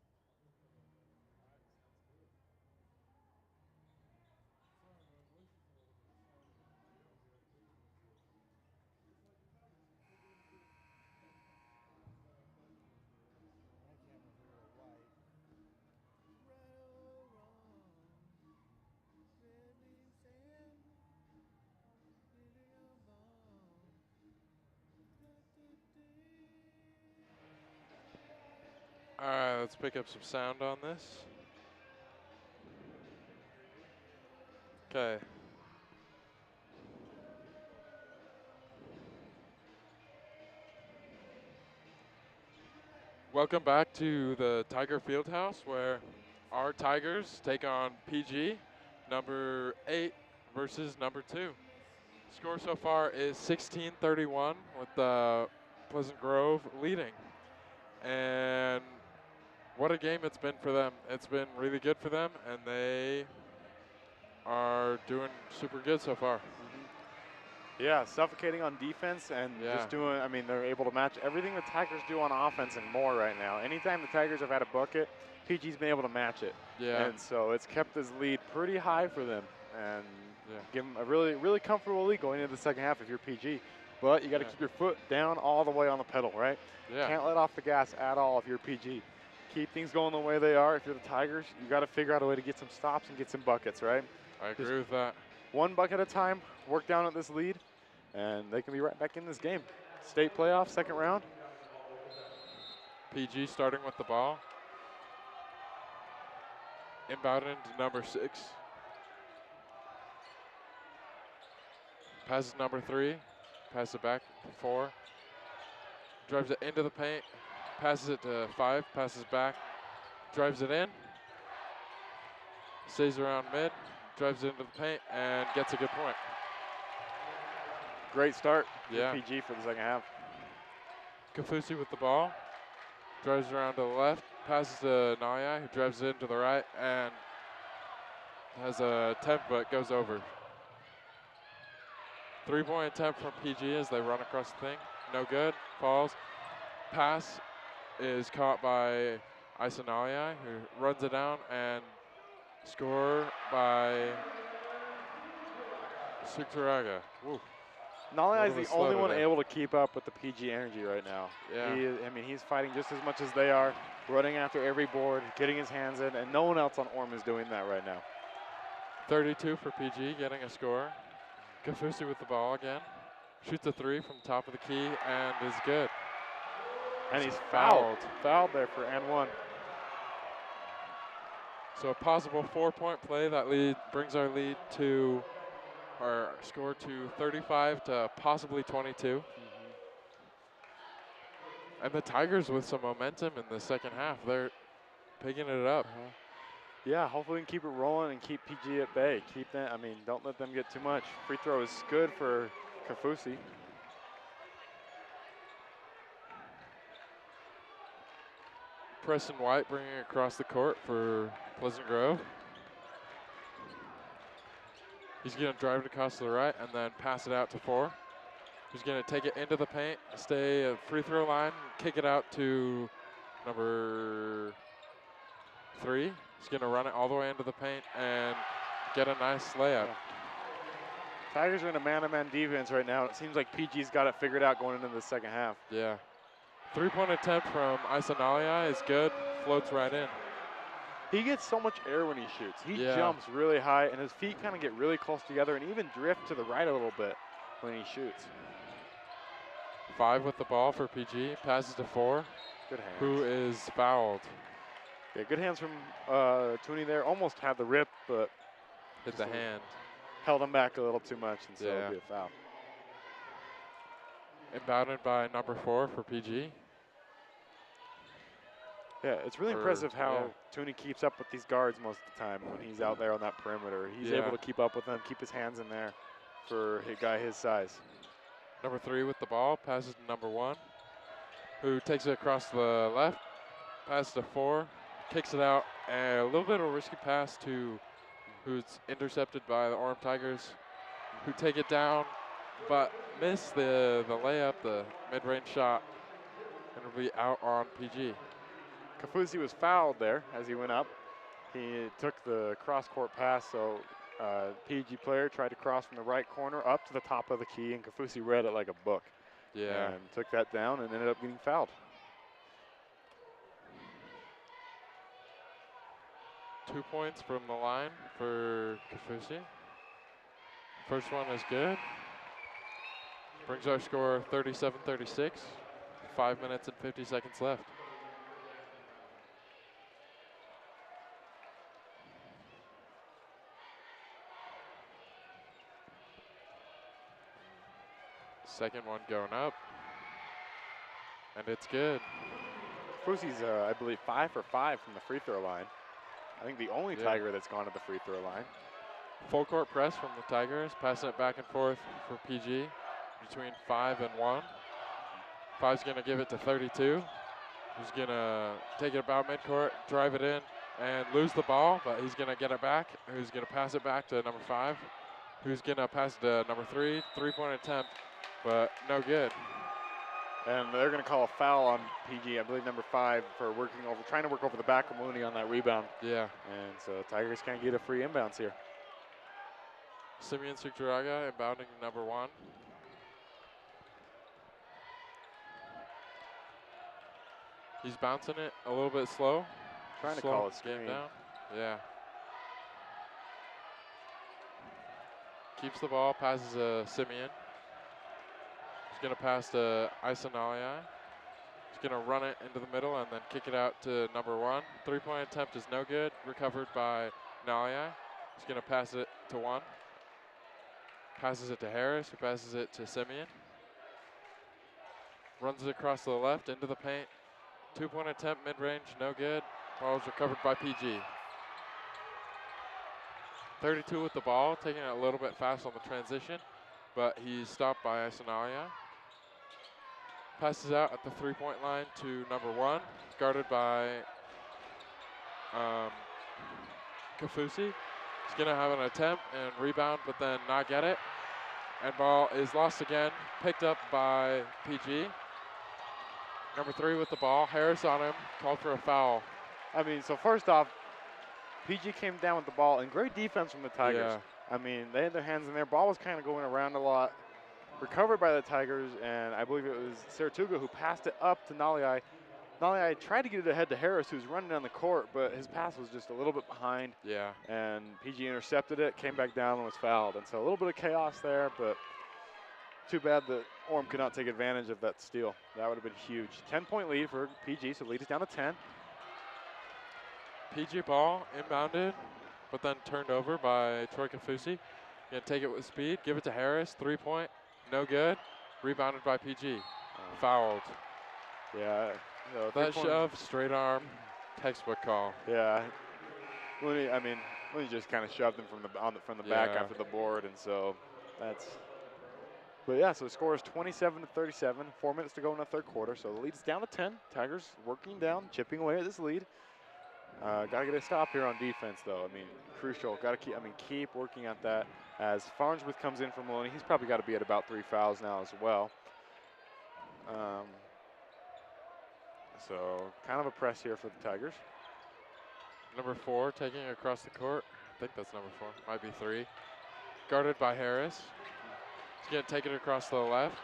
Speaker 4: All right, sounds good. Sorry, my voice is a little bit sharp. Yeah, we have vision issues. Just like the Tigers, they're doing good. How's Pleasant looking today?
Speaker 3: I can't remember if we were white. Right or wrong, red means sand, feeling your bone.
Speaker 2: All right, let's pick up some sound on this. Okay. Welcome back to the Tiger Fieldhouse, where our Tigers take on PG, number 8 versus number 2. Score so far is 16-31 with Pleasant Grove leading. And what a game it's been for them. It's been really good for them, and they are doing super good so far.
Speaker 1: Yeah, suffocating on defense and just doing, I mean, they're able to match everything the Tigers do on offense and more right now. Anytime the Tigers have had a bucket, PG's been able to match it.
Speaker 2: Yeah.
Speaker 1: And so it's kept this lead pretty high for them and give them a really, really comfortable lead going into the second half if you're PG. But you got to keep your foot down all the way on the pedal, right?
Speaker 2: Yeah.
Speaker 1: Can't let off the gas at all if you're PG. Keep things going the way they are. If you're the Tigers, you got to figure out a way to get some stops and get some buckets, right?
Speaker 2: I agree with that.
Speaker 1: One bucket at a time, work down at this lead, and they can be right back in this game. State playoff, second round.
Speaker 2: PG starting with the ball. Inbound into number 6. Passes number 3. Passes it back to 4. Drives it into the paint. Passes it to 5. Passes back. Drives it in. Stays around mid. Drives it into the paint and gets a good point.
Speaker 1: Great start
Speaker 2: Yeah.
Speaker 1: for PG for the second half.
Speaker 2: Kafusi with the ball. Drives around to the left. Passes to Naya, who drives it into the right and has a attempt but goes over. 3-point attempt from PG as they run across the thing. No good. Falls. Pass is caught by Isanaya, who runs it down, and score by Suktaraga. Woo.
Speaker 1: Nalai is
Speaker 2: Little
Speaker 1: the only
Speaker 2: slow
Speaker 1: one
Speaker 2: today.
Speaker 1: able to keep up with the PG energy right now.
Speaker 2: Yeah.
Speaker 1: I mean, he's fighting just as much as they are, running after every board, getting his hands in, and no one else on Orem is doing that right now.
Speaker 2: 32 for PG, getting a score. Kafusi with the ball again. Shoots a 3 from top of the key and is good.
Speaker 1: And he's fouled. Fouled there for N1.
Speaker 2: So a possible 4-point play that brings our lead to our score to 35 to possibly 22. And the Tigers with some momentum in the second half. They're picking it up.
Speaker 1: Yeah, hopefully we can keep it rolling and keep PG at bay. Keep that, I mean, don't let them get too much. Free throw is good for Kafusi.
Speaker 2: Preston White bringing it across the court for Pleasant Grove. He's going to drive it across to the right and then pass it out to 4. He's going to take it into the paint, stay at free throw line, kick it out to number 3. He's going to run it all the way into the paint and get a nice layup.
Speaker 1: Tigers are in a man-to-man defense right now. It seems like PG's got it figured out going into the second half.
Speaker 2: Yeah. 3-point attempt from Isanalia is good, floats right in.
Speaker 1: He gets so much air when he shoots. He
Speaker 2: Yeah.
Speaker 1: jumps really high, and his feet kind of get really close together and even drift to the right a little bit when he shoots.
Speaker 2: 5 with the ball for PG, passes to 4,
Speaker 1: Good hands.
Speaker 2: who is fouled.
Speaker 1: Yeah, good hands from Tooney there. Almost had the rip, but
Speaker 2: Hit the hand.
Speaker 1: held him back a little too much, and so
Speaker 2: Yeah.
Speaker 1: it'll be a foul.
Speaker 2: Inbounded by number 4 for PG.
Speaker 1: Yeah, it's really impressive how Tooney keeps up with these guards most of the time when he's out there on that perimeter. He's able to keep up with them, keep his hands in there for a guy his size.
Speaker 2: Number 3 with the ball, passes to number 1, who takes it across the left, passes to 4, kicks it out, and a little bit of a risky pass to who's intercepted by the Orem Tigers, who take it down, but miss the layup, the mid-range shot, and it'll be out on PG.
Speaker 1: Kafusi was fouled there as he went up. He took the cross-court pass, so PG player tried to cross from the right corner up to the top of the key, and Kafusi read it like a book.
Speaker 2: Yeah.
Speaker 1: And took that down and ended up getting fouled.
Speaker 2: 2 points from the line for Kafusi. First one is good. Brings our score 37-36. 5 minutes and 50 seconds left. Second one going up. And it's good.
Speaker 1: Kafusi's, I believe, 5 for 5 from the free throw line. I think the only Tiger that's gone to the free throw line.
Speaker 2: Full court press from the Tigers, passing it back and forth for PG between 5 and 1. 5's going to give it to 32. who's going to take it about midcourt, drive it in, and lose the ball, but he's going to get it back. Who's going to pass it back to number 5, who's going to pass it to number 3, three-point attempt, but no good.
Speaker 1: And they're going to call a foul on PG, I believe number 5, for trying to work over the back of Mooney on that rebound.
Speaker 2: Yeah.
Speaker 1: And so Tigers can't get a free inbounds here.
Speaker 2: Simeon Sucturaga inbounding number 1. He's bouncing it a little bit slow.
Speaker 1: Trying to
Speaker 2: Slow
Speaker 1: call a
Speaker 2: game
Speaker 1: screen.
Speaker 2: down. Yeah. Keeps the ball, passes to Simeon. He's going to pass to Isanaliai. He's going to run it into the middle and then kick it out to number 1. Three-point attempt is no good. Recovered by Naliai. He's going to pass it to 1. Passes it to Harris, who passes it to Simeon. Runs it across to the left into the paint. Two-point attempt, mid-range, no good. Ball is recovered by PG. 32 with the ball, taking it a little bit fast on the transition, but he's stopped by Isanaya. Passes out at the three-point line to number 1, guarded by Kafusi. He's gonna have an attempt and rebound, but then not get it. And ball is lost again, picked up by PG. Number 3 with the ball, Harris on him, called for a foul.
Speaker 1: I mean, so first off, PG came down with the ball, and great defense from the Tigers.
Speaker 2: Yeah.
Speaker 1: I mean, they had their hands in there. Ball was kind of going around a lot. Recovered by the Tigers, and I believe it was Saratuga who passed it up to Naliai. Naliai tried to get it ahead to Harris, who's running down the court, but his pass was just a little bit behind.
Speaker 2: Yeah.
Speaker 1: And PG intercepted it, came back down, and was fouled. And so a little bit of chaos there, but too bad that Orem could not take advantage of that steal. That would have been huge. 10-point lead for PG, so lead is down to 10.
Speaker 2: PG ball inbounded, but then turned over by Troy Kafusi. Gonna take it with speed, give it to Harris, 3-point, no good. Rebounded by PG, fouled.
Speaker 1: Yeah. No,
Speaker 2: That shove, straight arm, textbook call.
Speaker 1: Yeah. Looney just kind of shoved him from the back
Speaker 2: Yeah.
Speaker 1: after the board, and so that's. But yeah, so the score is 27-37. 4 minutes to go in the third quarter, so the lead is down to 10. Tigers working down, chipping away at this lead. Got to get a stop here on defense, though. I mean, crucial. Got to keep working at that. As Farnsworth comes in from Maloney, he's probably got to be at about 3 fouls now as well. So kind of a press here for the Tigers.
Speaker 2: Number 4 taking it across the court. I think that's number 4, might be 3. Guarded by Harris. He's gonna take it across to the left,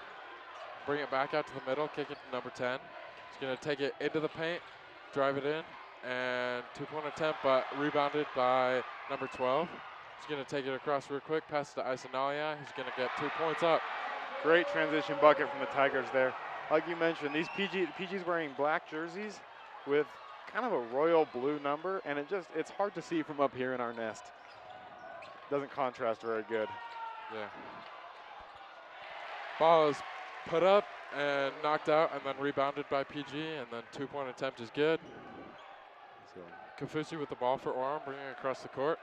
Speaker 2: bring it back out to the middle, kick it to number 10. He's gonna take it into the paint, drive it in, and 2-point attempt, but rebounded by number 12. He's gonna take it across real quick, pass it to Isanalia. He's gonna get 2 points up.
Speaker 1: Great transition bucket from the Tigers there. Like you mentioned, these PG's wearing black jerseys with kind of a royal blue number, and it's hard to see from up here in our nest. Doesn't contrast very good.
Speaker 2: Yeah. Ball is put up and knocked out, and then rebounded by PG, and then 2-point attempt is good.
Speaker 1: So
Speaker 2: Kafusi with the ball for Orem, bringing it across the court.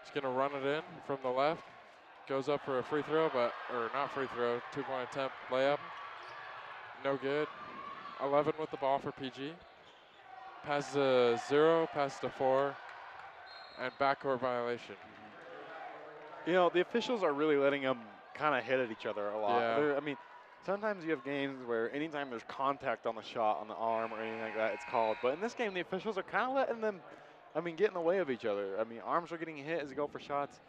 Speaker 2: He's gonna run it in from the left. Goes up for a free throw, or not free throw, 2-point attempt, layup. No good. 11 with the ball for PG. Passes to 0, passes to 4, and backcourt violation.
Speaker 1: You know, the officials are really letting them kind of hit at each other a lot.
Speaker 2: Yeah.
Speaker 1: I mean, sometimes you have games where anytime there's contact on the shot, on the arm, or anything like that, it's called. But in this game, the officials are kind of letting them, get in the way of each other. I mean, arms are getting hit as they go for shots.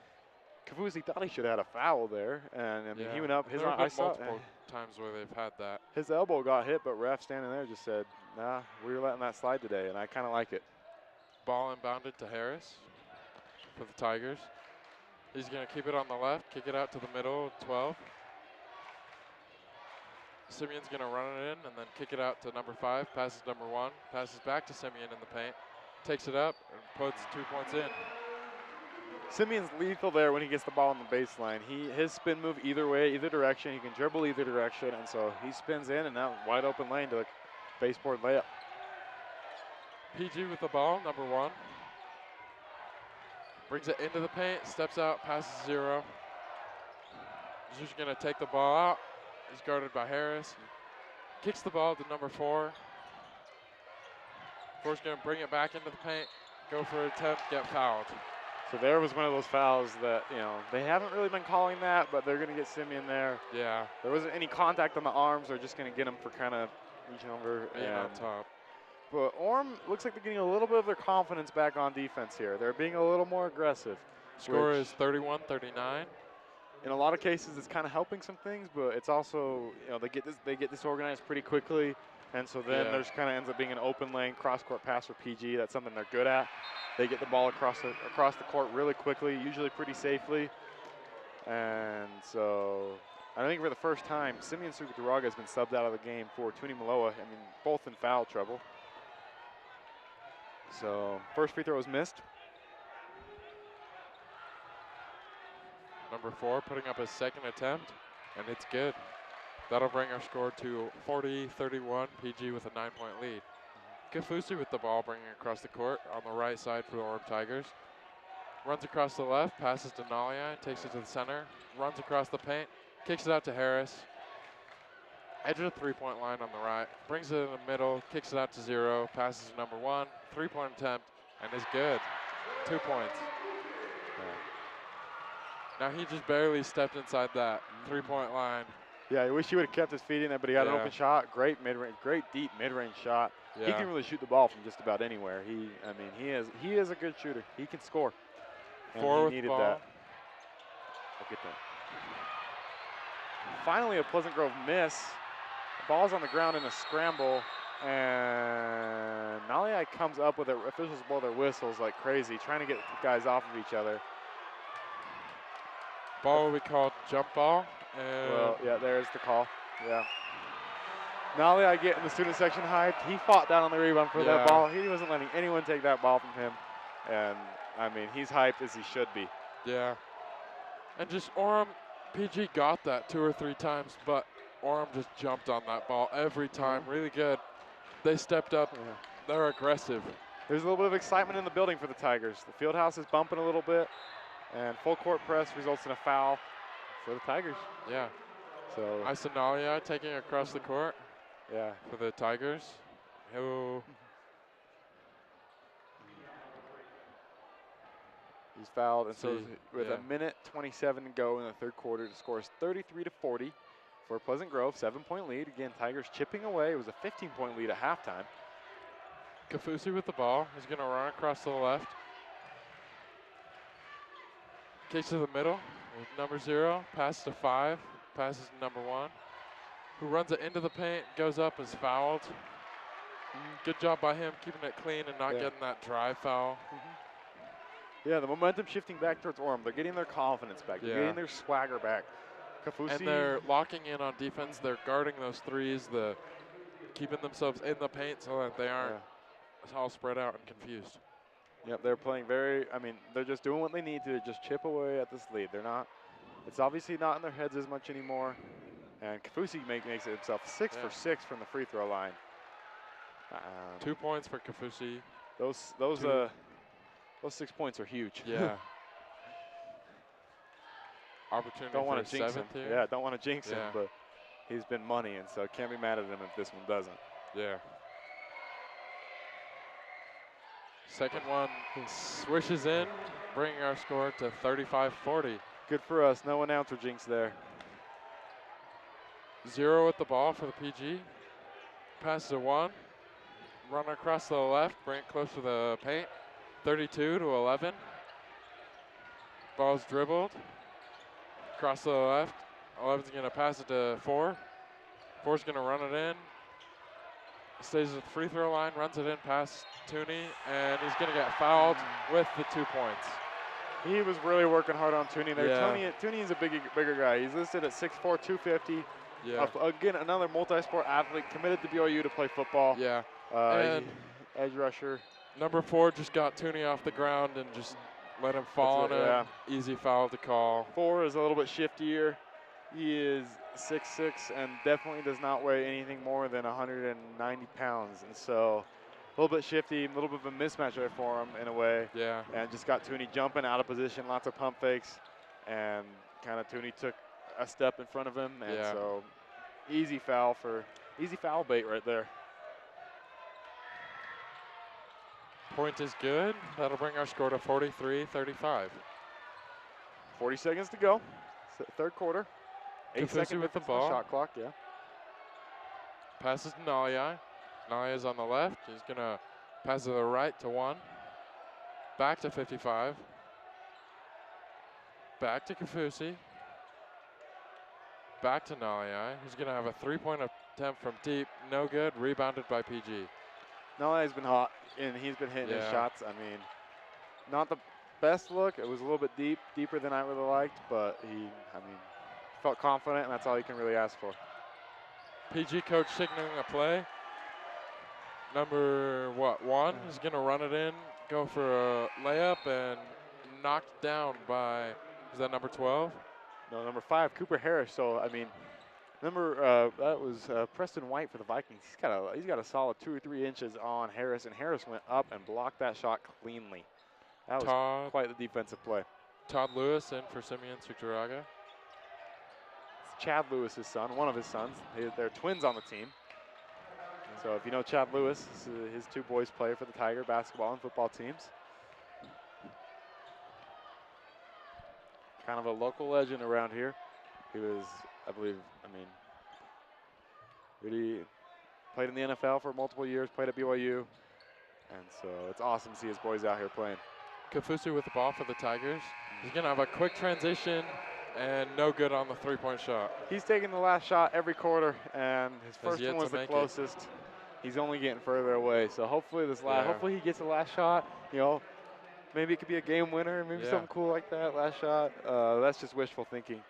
Speaker 1: Kafusi thought he should have had a foul there, and he went up.
Speaker 2: There have been multiple times where they've had that.
Speaker 1: His elbow got hit, but ref standing there just said, "Nah, we were letting that slide today," and I kind of like it.
Speaker 2: Ball inbounded to Harris for the Tigers. He's going to keep it on the left, kick it out to the middle, 12. Simeon's going to run it in and then kick it out to number 5, passes number 1, passes back to Simeon in the paint, takes it up and puts 2 points in.
Speaker 1: Simeon's lethal there when he gets the ball on the baseline. His spin move either way, either direction. He can dribble either direction, and so he spins in and out wide open lane to the baseboard layup.
Speaker 2: PG with the ball, number 1. Brings it into the paint, steps out, passes 0. He's just going to take the ball out. He's guarded by Harris. Kicks the ball to number 4. Force going to bring it back into the paint, go for an attempt, get fouled.
Speaker 1: So there was one of those fouls that, you know, they haven't really been calling that, but they're going to get Simeon there.
Speaker 2: Yeah.
Speaker 1: There wasn't any contact on the arms. They're just going to get him for kind of reaching over.
Speaker 2: Being on top.
Speaker 1: But Orem looks like they're getting a little bit of their confidence back on defense here. They're being a little more aggressive.
Speaker 2: Score is 31-39.
Speaker 1: In a lot of cases, it's kind of helping some things, but it's also, you know, they get this organized pretty quickly, and so then there's kind of ends up being an open lane cross-court pass for PG. That's something they're good at. They get the ball across the court really quickly, usually pretty safely, and so I think for the first time, Simeon Sukaturaga has been subbed out of the game for Tuni Maloa. I mean, both in foul trouble. So first free throw was missed.
Speaker 2: Number 4 putting up his second attempt, and it's good. That'll bring our score to 40-31, PG with a 9-point lead. Kafusi with the ball, bringing it across the court on the right side for the Orem Tigers. Runs across the left, passes to Nalia, takes it to the center, runs across the paint, kicks it out to Harris. Edge of the three-point line on the right, brings it in the middle, kicks it out to 0, passes to number 1, 3-point attempt, and is good. 2 points. Now he just barely stepped inside that 3-point line.
Speaker 1: Yeah, I wish he would have kept his feet in there, but he got an open shot. Great mid-range, great deep mid-range shot.
Speaker 2: Yeah.
Speaker 1: He can really shoot the ball from just about anywhere. He is a good shooter. He can score. And
Speaker 2: 4
Speaker 1: he
Speaker 2: with
Speaker 1: needed
Speaker 2: the ball.
Speaker 1: that. I'll get that. Finally, a Pleasant Grove miss. The ball's on the ground in a scramble, and Naliai comes up with it. Officials blow their whistles like crazy, trying to get guys off of each other.
Speaker 2: Ball will be called jump ball. And
Speaker 1: Well, yeah, there's the call. Yeah. Naliai getting the student section hyped. He fought down on the rebound for that ball. He wasn't letting anyone take that ball from him. And, I mean, he's hyped as he should be.
Speaker 2: Yeah. And just Orem, PG got that 2 or 3 times, but Orem just jumped on that ball every time. Really good. They stepped up.
Speaker 1: Yeah.
Speaker 2: They're aggressive.
Speaker 1: There's a little bit of excitement in the building for the Tigers. The field house is bumping a little bit, and full court press results in a foul for the Tigers.
Speaker 2: Yeah.
Speaker 1: So
Speaker 2: Isanalia taking across the court
Speaker 1: yeah,
Speaker 2: for the Tigers. He'll
Speaker 1: he's fouled, and so
Speaker 2: See,
Speaker 1: with
Speaker 2: yeah.
Speaker 1: a minute 27 to go in the third quarter, the score is 33-40 for Pleasant Grove, 7-point lead. Again, Tigers chipping away. It was a 15-point lead at halftime.
Speaker 2: Kafusi with the ball. He's going to run across to the left. Kicks to the middle with number 0. Passes to 5. Passes to number 1. Who runs it into the paint, goes up, is fouled. Good job by him keeping it clean and not getting that drive foul.
Speaker 1: Yeah, the momentum shifting back towards Orem. They're getting their confidence back. They're getting their swagger back. Kafusi.
Speaker 2: And they're locking in on defense. They're guarding those threes, keeping themselves in the paint so that they aren't all spread out and confused.
Speaker 1: Yep, they're playing they're just doing what they need to just chip away at this lead. They're not, it's obviously not in their heads as much anymore. And Kafusi makes it himself 6 for 6 from the free throw line.
Speaker 2: 2 points for Kafusi.
Speaker 1: Those 6 points are huge.
Speaker 2: Yeah. Opportunity
Speaker 1: Don't
Speaker 2: for
Speaker 1: want to jinx him.
Speaker 2: 7th here.
Speaker 1: Yeah, don't want to jinx him, but he's been money, and so can't be mad at him if this one doesn't.
Speaker 2: Yeah. Second one swishes in, bringing our score to 35-40.
Speaker 1: Good for us. No announcer jinx there.
Speaker 2: 0 with the ball for the PG. Pass to 1. Run across to the left, bring it close to the paint. 32-11. Ball's dribbled. Across to the left. 11's going to pass it to 4. 4's going to run it in. Stays at the free throw line, runs it in past Tooney, and he's going to get fouled with the 2 points.
Speaker 1: He was really working hard on Tooney there.
Speaker 2: Yeah.
Speaker 1: Tooney is a bigger guy. He's listed at 6'4", 250.
Speaker 2: Yeah.
Speaker 1: Again, another multi-sport athlete committed to BYU to play football.
Speaker 2: Yeah.
Speaker 1: And edge rusher.
Speaker 2: Number 4 just got Tooney off the ground and just let him fall on him. Easy foul to call.
Speaker 1: 4 is a little bit shiftier. He is 6'6" and definitely does not weigh anything more than 190 pounds. And so a little bit shifty, a little bit of a mismatch there for him in a way.
Speaker 2: Yeah.
Speaker 1: And just got Tooney jumping out of position, lots of pump fakes. And kind of Tooney took a step in front of him. And so easy foul bait right there.
Speaker 2: Point is good. That'll bring our score to 43-35.
Speaker 1: 40 seconds to go. Third quarter. 8
Speaker 2: Kafusi
Speaker 1: seconds
Speaker 2: with the
Speaker 1: difference on
Speaker 2: ball.
Speaker 1: shot clock, yeah.
Speaker 2: Passes to Naliai. Naliai's on the left. He's going to pass to the right to 1. Back to 55. Back to Kafusi. Back to Naliai. He's going to have a 3-point attempt from deep. No good. Rebounded by PG.
Speaker 1: Naliai's been hot, and he's been hitting his
Speaker 2: Yeah.
Speaker 1: shots. I mean, not the best look. It was a little bit deeper than I really liked, but he felt confident, and that's all you can really ask for.
Speaker 2: PG coach signaling a play. Number, 1 is going to run it in, go for a layup, and knocked down by, is that number 12?
Speaker 1: No, number 5, Cooper Harris. So, I mean, that was Preston White for the Vikings. He's got a solid 2 or 3 inches on Harris, and Harris went up and blocked that shot cleanly. That was quite the defensive play.
Speaker 2: Todd Lewis in for Simeon Sucharaga.
Speaker 1: It's Chad Lewis's son, one of his sons. They're twins on the team. So if you know Chad Lewis, his 2 boys play for the Tiger basketball and football teams. Kind of a local legend around here. He was, I believe, really played in the NFL for multiple years, played at BYU. And so it's awesome to see his boys out here playing.
Speaker 2: Kafusi with the ball for the Tigers. He's going to have a quick transition and no good on the 3-point shot.
Speaker 1: He's taking the last shot every quarter, and his first
Speaker 2: yet
Speaker 1: one was
Speaker 2: to
Speaker 1: the
Speaker 2: make it.
Speaker 1: closest. He's only getting further away. So hopefully hopefully he gets the last shot. You know, maybe it could be a game winner, maybe something cool like that, last shot. That's just wishful thinking.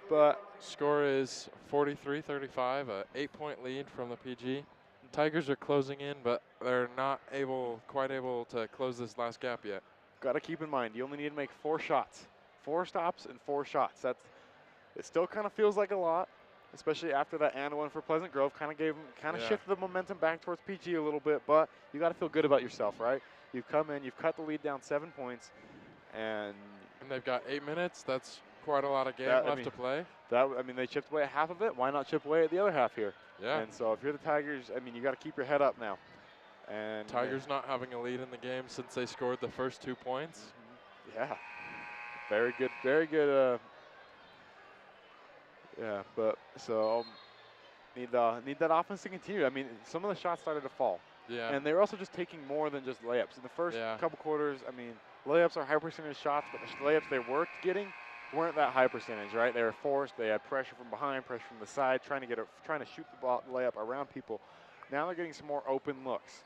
Speaker 1: But
Speaker 2: score is 43-35, a 8-point lead from the PG. Tigers are closing in, but they're not quite able to close this last gap yet.
Speaker 1: got to keep in mind, you only need to make 4 shots. 4 stops and 4 shots. It still kind of feels like a lot, especially after that and one for Pleasant Grove. Kind of shifted the momentum back towards PG a little bit, but you got to feel good about yourself, right? You've come in, you've cut the lead down 7 points, and
Speaker 2: they've got 8 minutes. That's quite a lot of game left to play.
Speaker 1: They chipped away at half of it. Why not chip away at the other half here?
Speaker 2: Yeah.
Speaker 1: And so if you're the Tigers, you got to keep your head up now. And
Speaker 2: Tigers not having a lead in the game since they scored the first 2 points.
Speaker 1: Yeah. Very good. Very good. Yeah, but so need that offense to continue. I mean, some of the shots started to fall.
Speaker 2: Yeah.
Speaker 1: And they were also just taking more than just layups. In the first couple quarters, layups are high percentage shots, but the layups they were getting weren't that high percentage, right? They were forced. They had pressure from behind, pressure from the side, trying to shoot the ball, layup around people. Now they're getting some more open looks.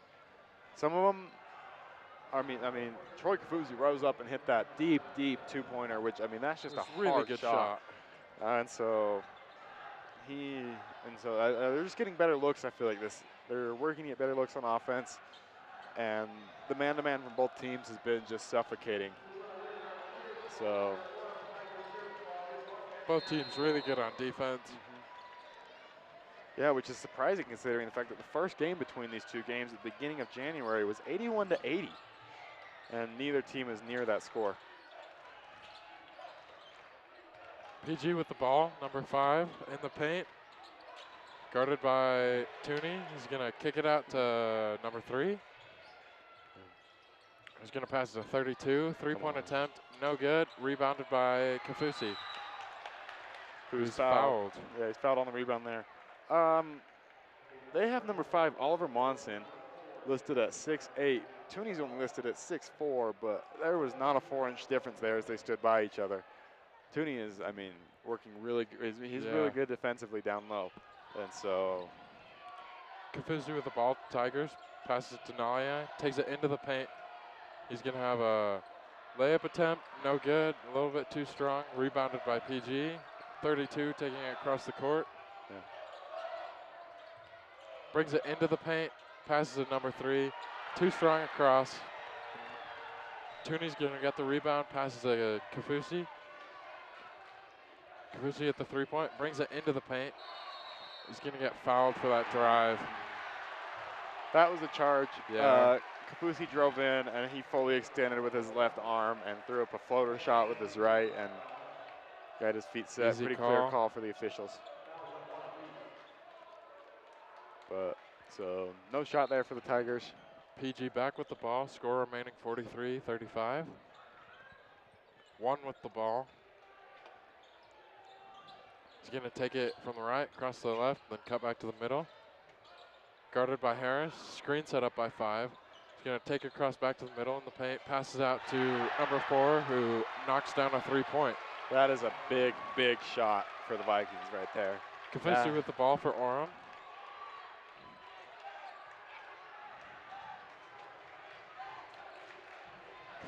Speaker 1: Some of them, Troy Kafusi rose up and hit that deep 2-pointer, which that's just a
Speaker 2: really
Speaker 1: hard
Speaker 2: good
Speaker 1: shot. And so they're just getting better looks. I feel like they're working to get better looks on offense, and the man-to-man from both teams has been just suffocating. So
Speaker 2: both teams really good on defense.
Speaker 1: Yeah, which is surprising considering the fact that the first game between these 2 games at the beginning of January was 81-80, and neither team is near that score.
Speaker 2: PG with the ball, number 5 in the paint. Guarded by Tooney. He's going to kick it out to number 3. He's going to pass to 32. 3-point attempt, no good. Rebounded by Kafusi, who's fouled.
Speaker 1: Yeah, he's fouled on the rebound there. They have number 5, Oliver Monson, listed at 6'8". Tooney's only listed at 6'4", but there was not a 4-inch difference there as they stood by each other. Tooney is, working really good. He's really good defensively down low. And so
Speaker 2: Kafusi with the ball, Tigers. Passes it to Nalia, takes it into the paint. He's going to have a layup attempt, no good, a little bit too strong. Rebounded by PG. 32 taking it across the court.
Speaker 1: Yeah.
Speaker 2: Brings it into the paint, passes to number 3. Too strong across. Tooney's going to get the rebound, passes to Kafusi. Kafusi at the 3-point, brings it into the paint. He's going to get fouled for that drive.
Speaker 1: That was a charge.
Speaker 2: Yeah.
Speaker 1: Kafusi drove in, and he fully extended with his left arm and threw up a floater shot with his right, and got his feet set.
Speaker 2: Easy
Speaker 1: Pretty
Speaker 2: call.
Speaker 1: clear call for the officials. But so no shot there for the Tigers.
Speaker 2: PG back with the ball. Score remaining 43-35. One with the ball. He's going to take it from the right, cross to the left, then cut back to the middle. Guarded by Harris. Screen set up by 5. He's going to take it across back to the middle in the paint. Passes out to number 4, who knocks down a 3-point.
Speaker 1: That is a big, big shot for the Vikings right there.
Speaker 2: Kafusi with the ball for Orem.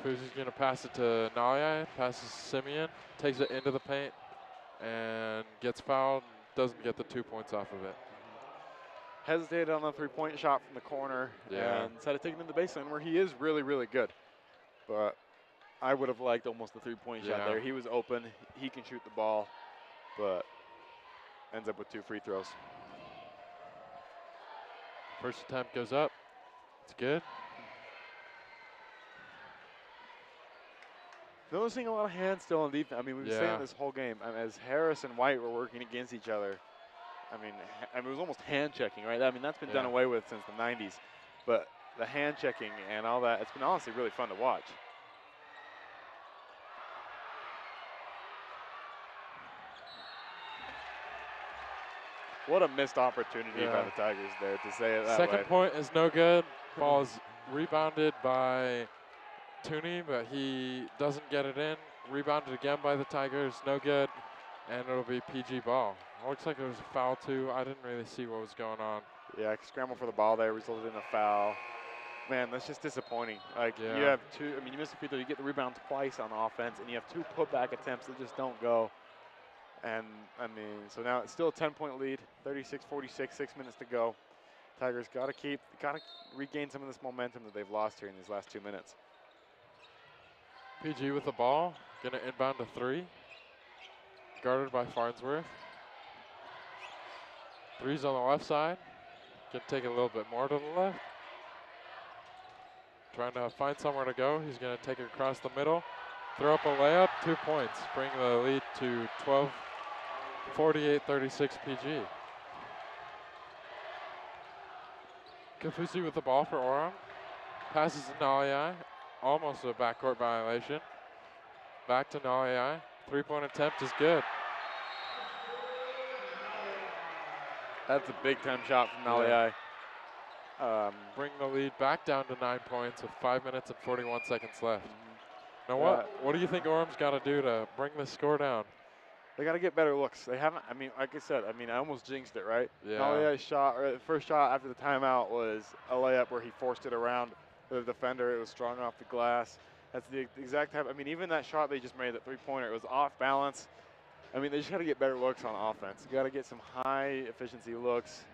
Speaker 2: Kafusi's going to pass it to Nalia. Passes Simeon. Takes it into the paint and gets fouled. Doesn't get the 2 points off of it.
Speaker 1: Hesitated on the 3-point shot from the corner and instead of taking it to the baseline where he is really, really good. But I would have liked almost the 3-point shot there. He was open. He can shoot the ball, but ends up with 2 free throws.
Speaker 2: First attempt goes up. It's good.
Speaker 1: Noticing a lot of hands still on defense. I mean, we've been saying this whole game. As Harris and White were working against each other, I mean, it was almost hand checking, right? I mean, that's been done away with since the 90s. But the hand checking and all that, it's been honestly really fun to watch. What a missed opportunity by the Tigers there, to say it that way.
Speaker 2: Second point is no good. Ball is rebounded by Tooney, but he doesn't get it in. Rebounded again by the Tigers, no good. And it'll be PG ball. Looks like it was a foul too. I didn't really see what was going on.
Speaker 1: Yeah, scramble for the ball there resulted in a foul. Man, that's just disappointing. Like, you have 2, I mean, you miss a free throw, you get the rebound twice on offense, and you have 2 putback attempts that just don't go. And, I mean, so now it's still a 10-point lead, 36-46, 6 minutes to go. Tigers got to regain some of this momentum that they've lost here in these last 2 minutes.
Speaker 2: PG with the ball, gonna inbound to 3. Guarded by Farnsworth. 3's on the left side. Gonna take it a little bit more to the left. Trying to find somewhere to go. He's gonna take it across the middle. Throw up a layup, 2 points. Bring the lead to 12, 48-36 PG. Kafusi with the ball for Orem. Passes to Naliai. Almost a backcourt violation. Back to Naliai. 3-point attempt is good.
Speaker 1: That's a big-time shot from Naliai.
Speaker 2: Bring the lead back down to 9 points with 5 minutes and 41 seconds left. Now what do you think Orem's got to do to bring this score down?
Speaker 1: They got to get better looks. They haven't, I mean, like I said, I almost jinxed it, right?
Speaker 2: Yeah.
Speaker 1: Naliai's shot, or the first shot after the timeout was a layup where he forced it around the defender. It was strong off the glass. That's the exact type, I mean, even that shot they just made, that 3-pointer, it was off balance. I mean, they just got to get better looks on offense. You got to get some high efficiency looks.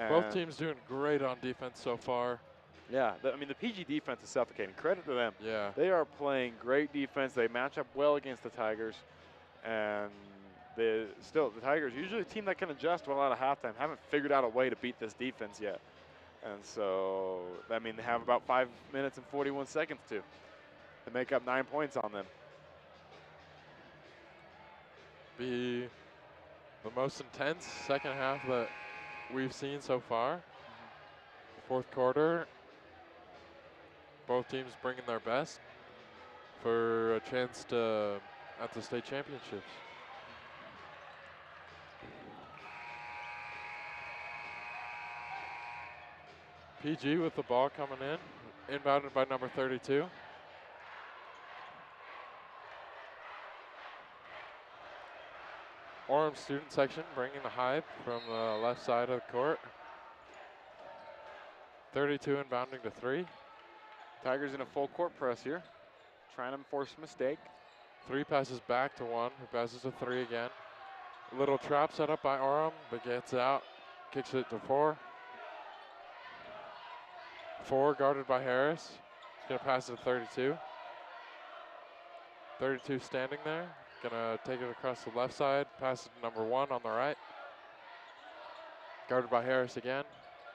Speaker 2: Both teams doing great on defense so far.
Speaker 1: Yeah, I mean, the PG defense is suffocating. Credit to them.
Speaker 2: Yeah.
Speaker 1: They are playing great defense. They match up well against the Tigers. And the Tigers, usually a team that can adjust well out of halftime, haven't figured out a way to beat this defense yet. And so, I mean, they have about 5 minutes and 41 seconds to make up 9 points on them.
Speaker 2: Be the most intense second half that we've seen so far. Fourth quarter, both teams bringing their best for a chance to at the state championships. PG with the ball coming in, inbounded by number 32. Orem student section bringing the hype from the left side of the court. 32 inbounding to 3.
Speaker 1: Tigers in a full court press here, trying to force a mistake.
Speaker 2: 3 passes back to 1, who passes to 3 again. A little trap set up by Orem, but gets out, kicks it to 4. 4 guarded by Harris. He's gonna pass it to 32. 32 standing there. Gonna take it across the left side, pass it to number 1 on the right. Guarded by Harris again.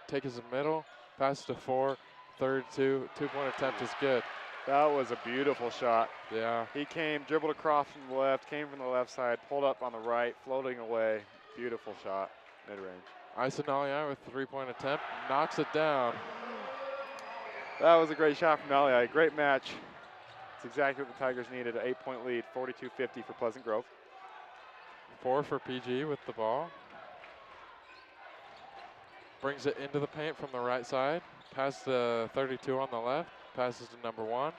Speaker 2: Take it to the middle, pass it to 4, 32, 2-point attempt is good.
Speaker 1: That was a beautiful shot.
Speaker 2: Yeah.
Speaker 1: He came, dribbled across from the left, came from the left side, pulled up on the right, floating away. Beautiful shot, mid-range.
Speaker 2: Isanalia with 3-point attempt, knocks it down.
Speaker 1: That was a great shot from Elliott. Great match. It's exactly what the Tigers needed, an 8-point lead, 42-50 for Pleasant Grove.
Speaker 2: 4 for PG with the ball. Brings it into the paint from the right side. Pass to 32 on the left. Passes to number 1.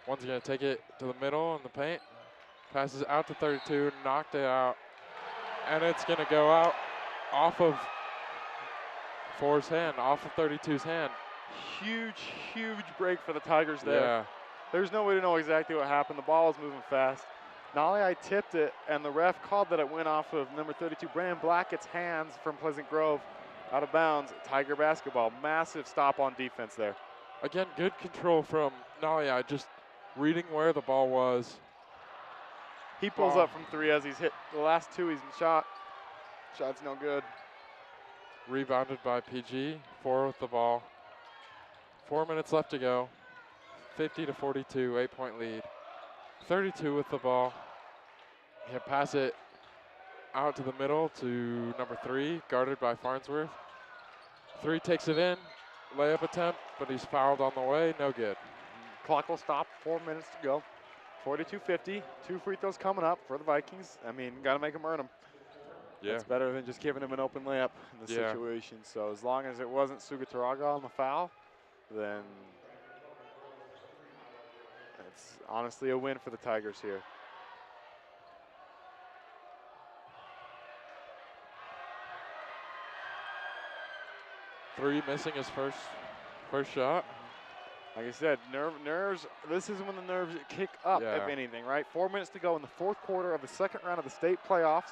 Speaker 2: One's going to take it to the middle in the paint. Passes out to 32, knocked it out. And it's going to go out off of 4's hand, off of 32's hand.
Speaker 1: Huge, huge break for the Tigers there.
Speaker 2: Yeah.
Speaker 1: There's no way to know exactly what happened. The ball was moving fast. Nali tipped it, and the ref called that it went off of number 32, Brandon Blackett's hands from Pleasant Grove, out of bounds. Tiger basketball. Massive stop on defense there.
Speaker 2: Again, good control from Nalia, just reading where the ball was.
Speaker 1: He pulls up from 3 as he's hit the last 2 he's shot. Shot's no good.
Speaker 2: Rebounded by PG. 4 with the ball. 4 minutes left to go. 50-42, 8-point lead. 32 with the ball. He'll pass it out to the middle to number 3, guarded by Farnsworth. 3 takes it in, layup attempt, but he's fouled on the way, no good.
Speaker 1: Clock will stop, 4 minutes to go. 42-50, 2 free throws coming up for the Vikings. I mean, got to make them earn them.
Speaker 2: Yeah.
Speaker 1: It's better than just giving him an open layup in this situation. So as long as it wasn't Sugataraga on the foul, then it's honestly a win for the Tigers here.
Speaker 2: Three missing his first shot.
Speaker 1: Like I said, nerves, this is when the nerves kick up, if anything, right? 4 minutes to go in the fourth quarter of the second round of the state playoffs.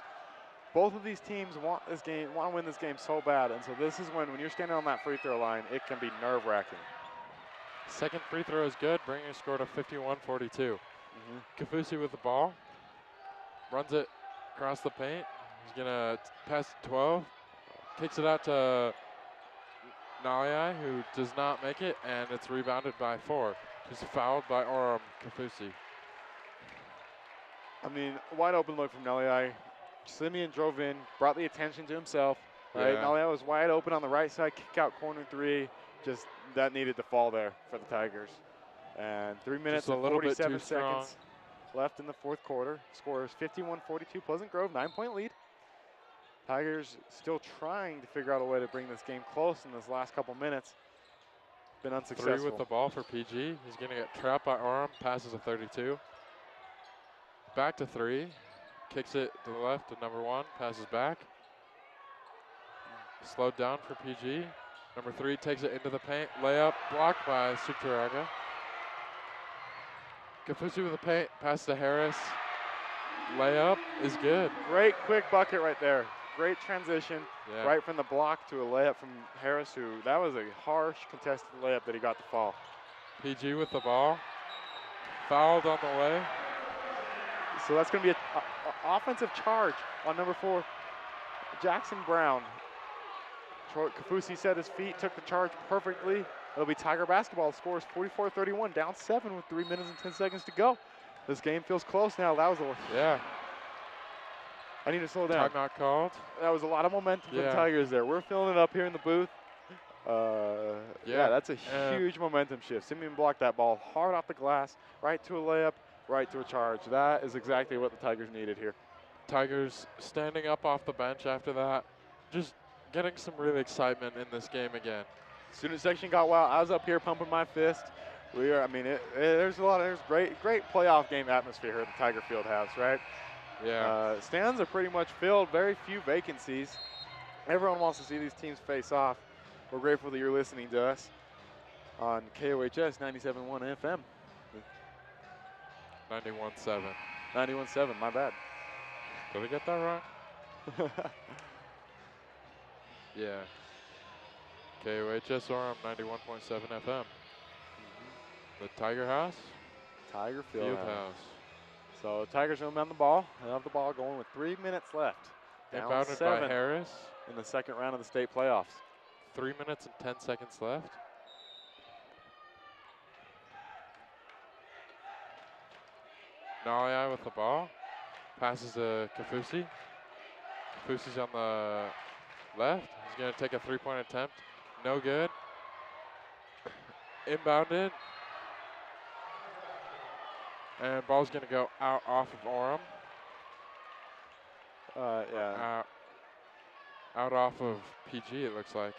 Speaker 1: Both of these teams want this game, want to win this game so bad. And so this is when you're standing on that free throw line, it can be nerve-wracking.
Speaker 2: Second free throw is good, bringing a score to 51-42. Kafusi with the ball. Runs it across the paint. He's going to pass to 12. Kicks it out to Naliai, who does not make it, and it's rebounded by 4. He's fouled by Orem Kafusi.
Speaker 1: I mean, wide open look from Naliai. Simeon drove in, brought the attention to himself. Right, Naliai was wide open on the right side, kick out corner 3. Just that needed to fall there for the Tigers. And 3 minutes and 47 seconds left in the fourth quarter. Score is 51-42, Pleasant Grove, 9-point lead. Tigers still trying to figure out a way to bring this game close in this last couple minutes. Been unsuccessful.
Speaker 2: 3 with the ball for PG. He's going to get trapped by Orem, passes a 32. Back to 3. Kicks it to the left to number 1, passes back. Slowed down for PG. Number 3 takes it into the paint. Layup blocked by Sutaraga. Kafusi with the paint, pass to Harris. Layup is good.
Speaker 1: Great quick bucket right there. Great transition, right from the block to a layup from Harris, who that was a harsh contested layup that he got to fall.
Speaker 2: PG with the ball. Fouled on the way.
Speaker 1: So that's going to be an offensive charge on number 4, Jackson Brown. Kafusi set his feet, took the charge perfectly. It'll be Tiger basketball. The score is 44-31, down 7 with 3 minutes and 10 seconds to go. This game feels close now. That was a I need to slow down.
Speaker 2: Timeout called.
Speaker 1: That was a lot of momentum for the Tigers there. We're filling it up here in the booth. That's a huge momentum shift. Simeon blocked that ball hard off the glass, right to a layup, right to a charge. That is exactly what the Tigers needed here.
Speaker 2: Tigers standing up off the bench after that. Just getting some real excitement in this game again.
Speaker 1: Student section got wild. I was up here pumping my fist. There's great playoff game atmosphere here at the Tiger Field House, right?
Speaker 2: Yeah.
Speaker 1: Stands are pretty much filled, very few vacancies. Everyone wants to see these teams face off. We're grateful that you're listening to us on KOHS 97.1 FM.
Speaker 2: 91.7.
Speaker 1: 91.7, my bad.
Speaker 2: Did I get that wrong? Yeah. KOHS Orem 91.7 FM. The Tiger House?
Speaker 1: Tiger
Speaker 2: Field
Speaker 1: House.
Speaker 2: House.
Speaker 1: So Tigers will on the ball. They'll have the ball going with 3 minutes left. Down
Speaker 2: Inbounded
Speaker 1: 7
Speaker 2: by Harris.
Speaker 1: in the second round of the state playoffs.
Speaker 2: 3 minutes and 10 seconds left. Naliai with the ball. Passes to Kafusi. Kafusi's on the left. He's going to take a 3-point attempt. No good. inbounded. And ball's going to go out off of Orem.
Speaker 1: Yeah.
Speaker 2: Out off of PG, it looks like.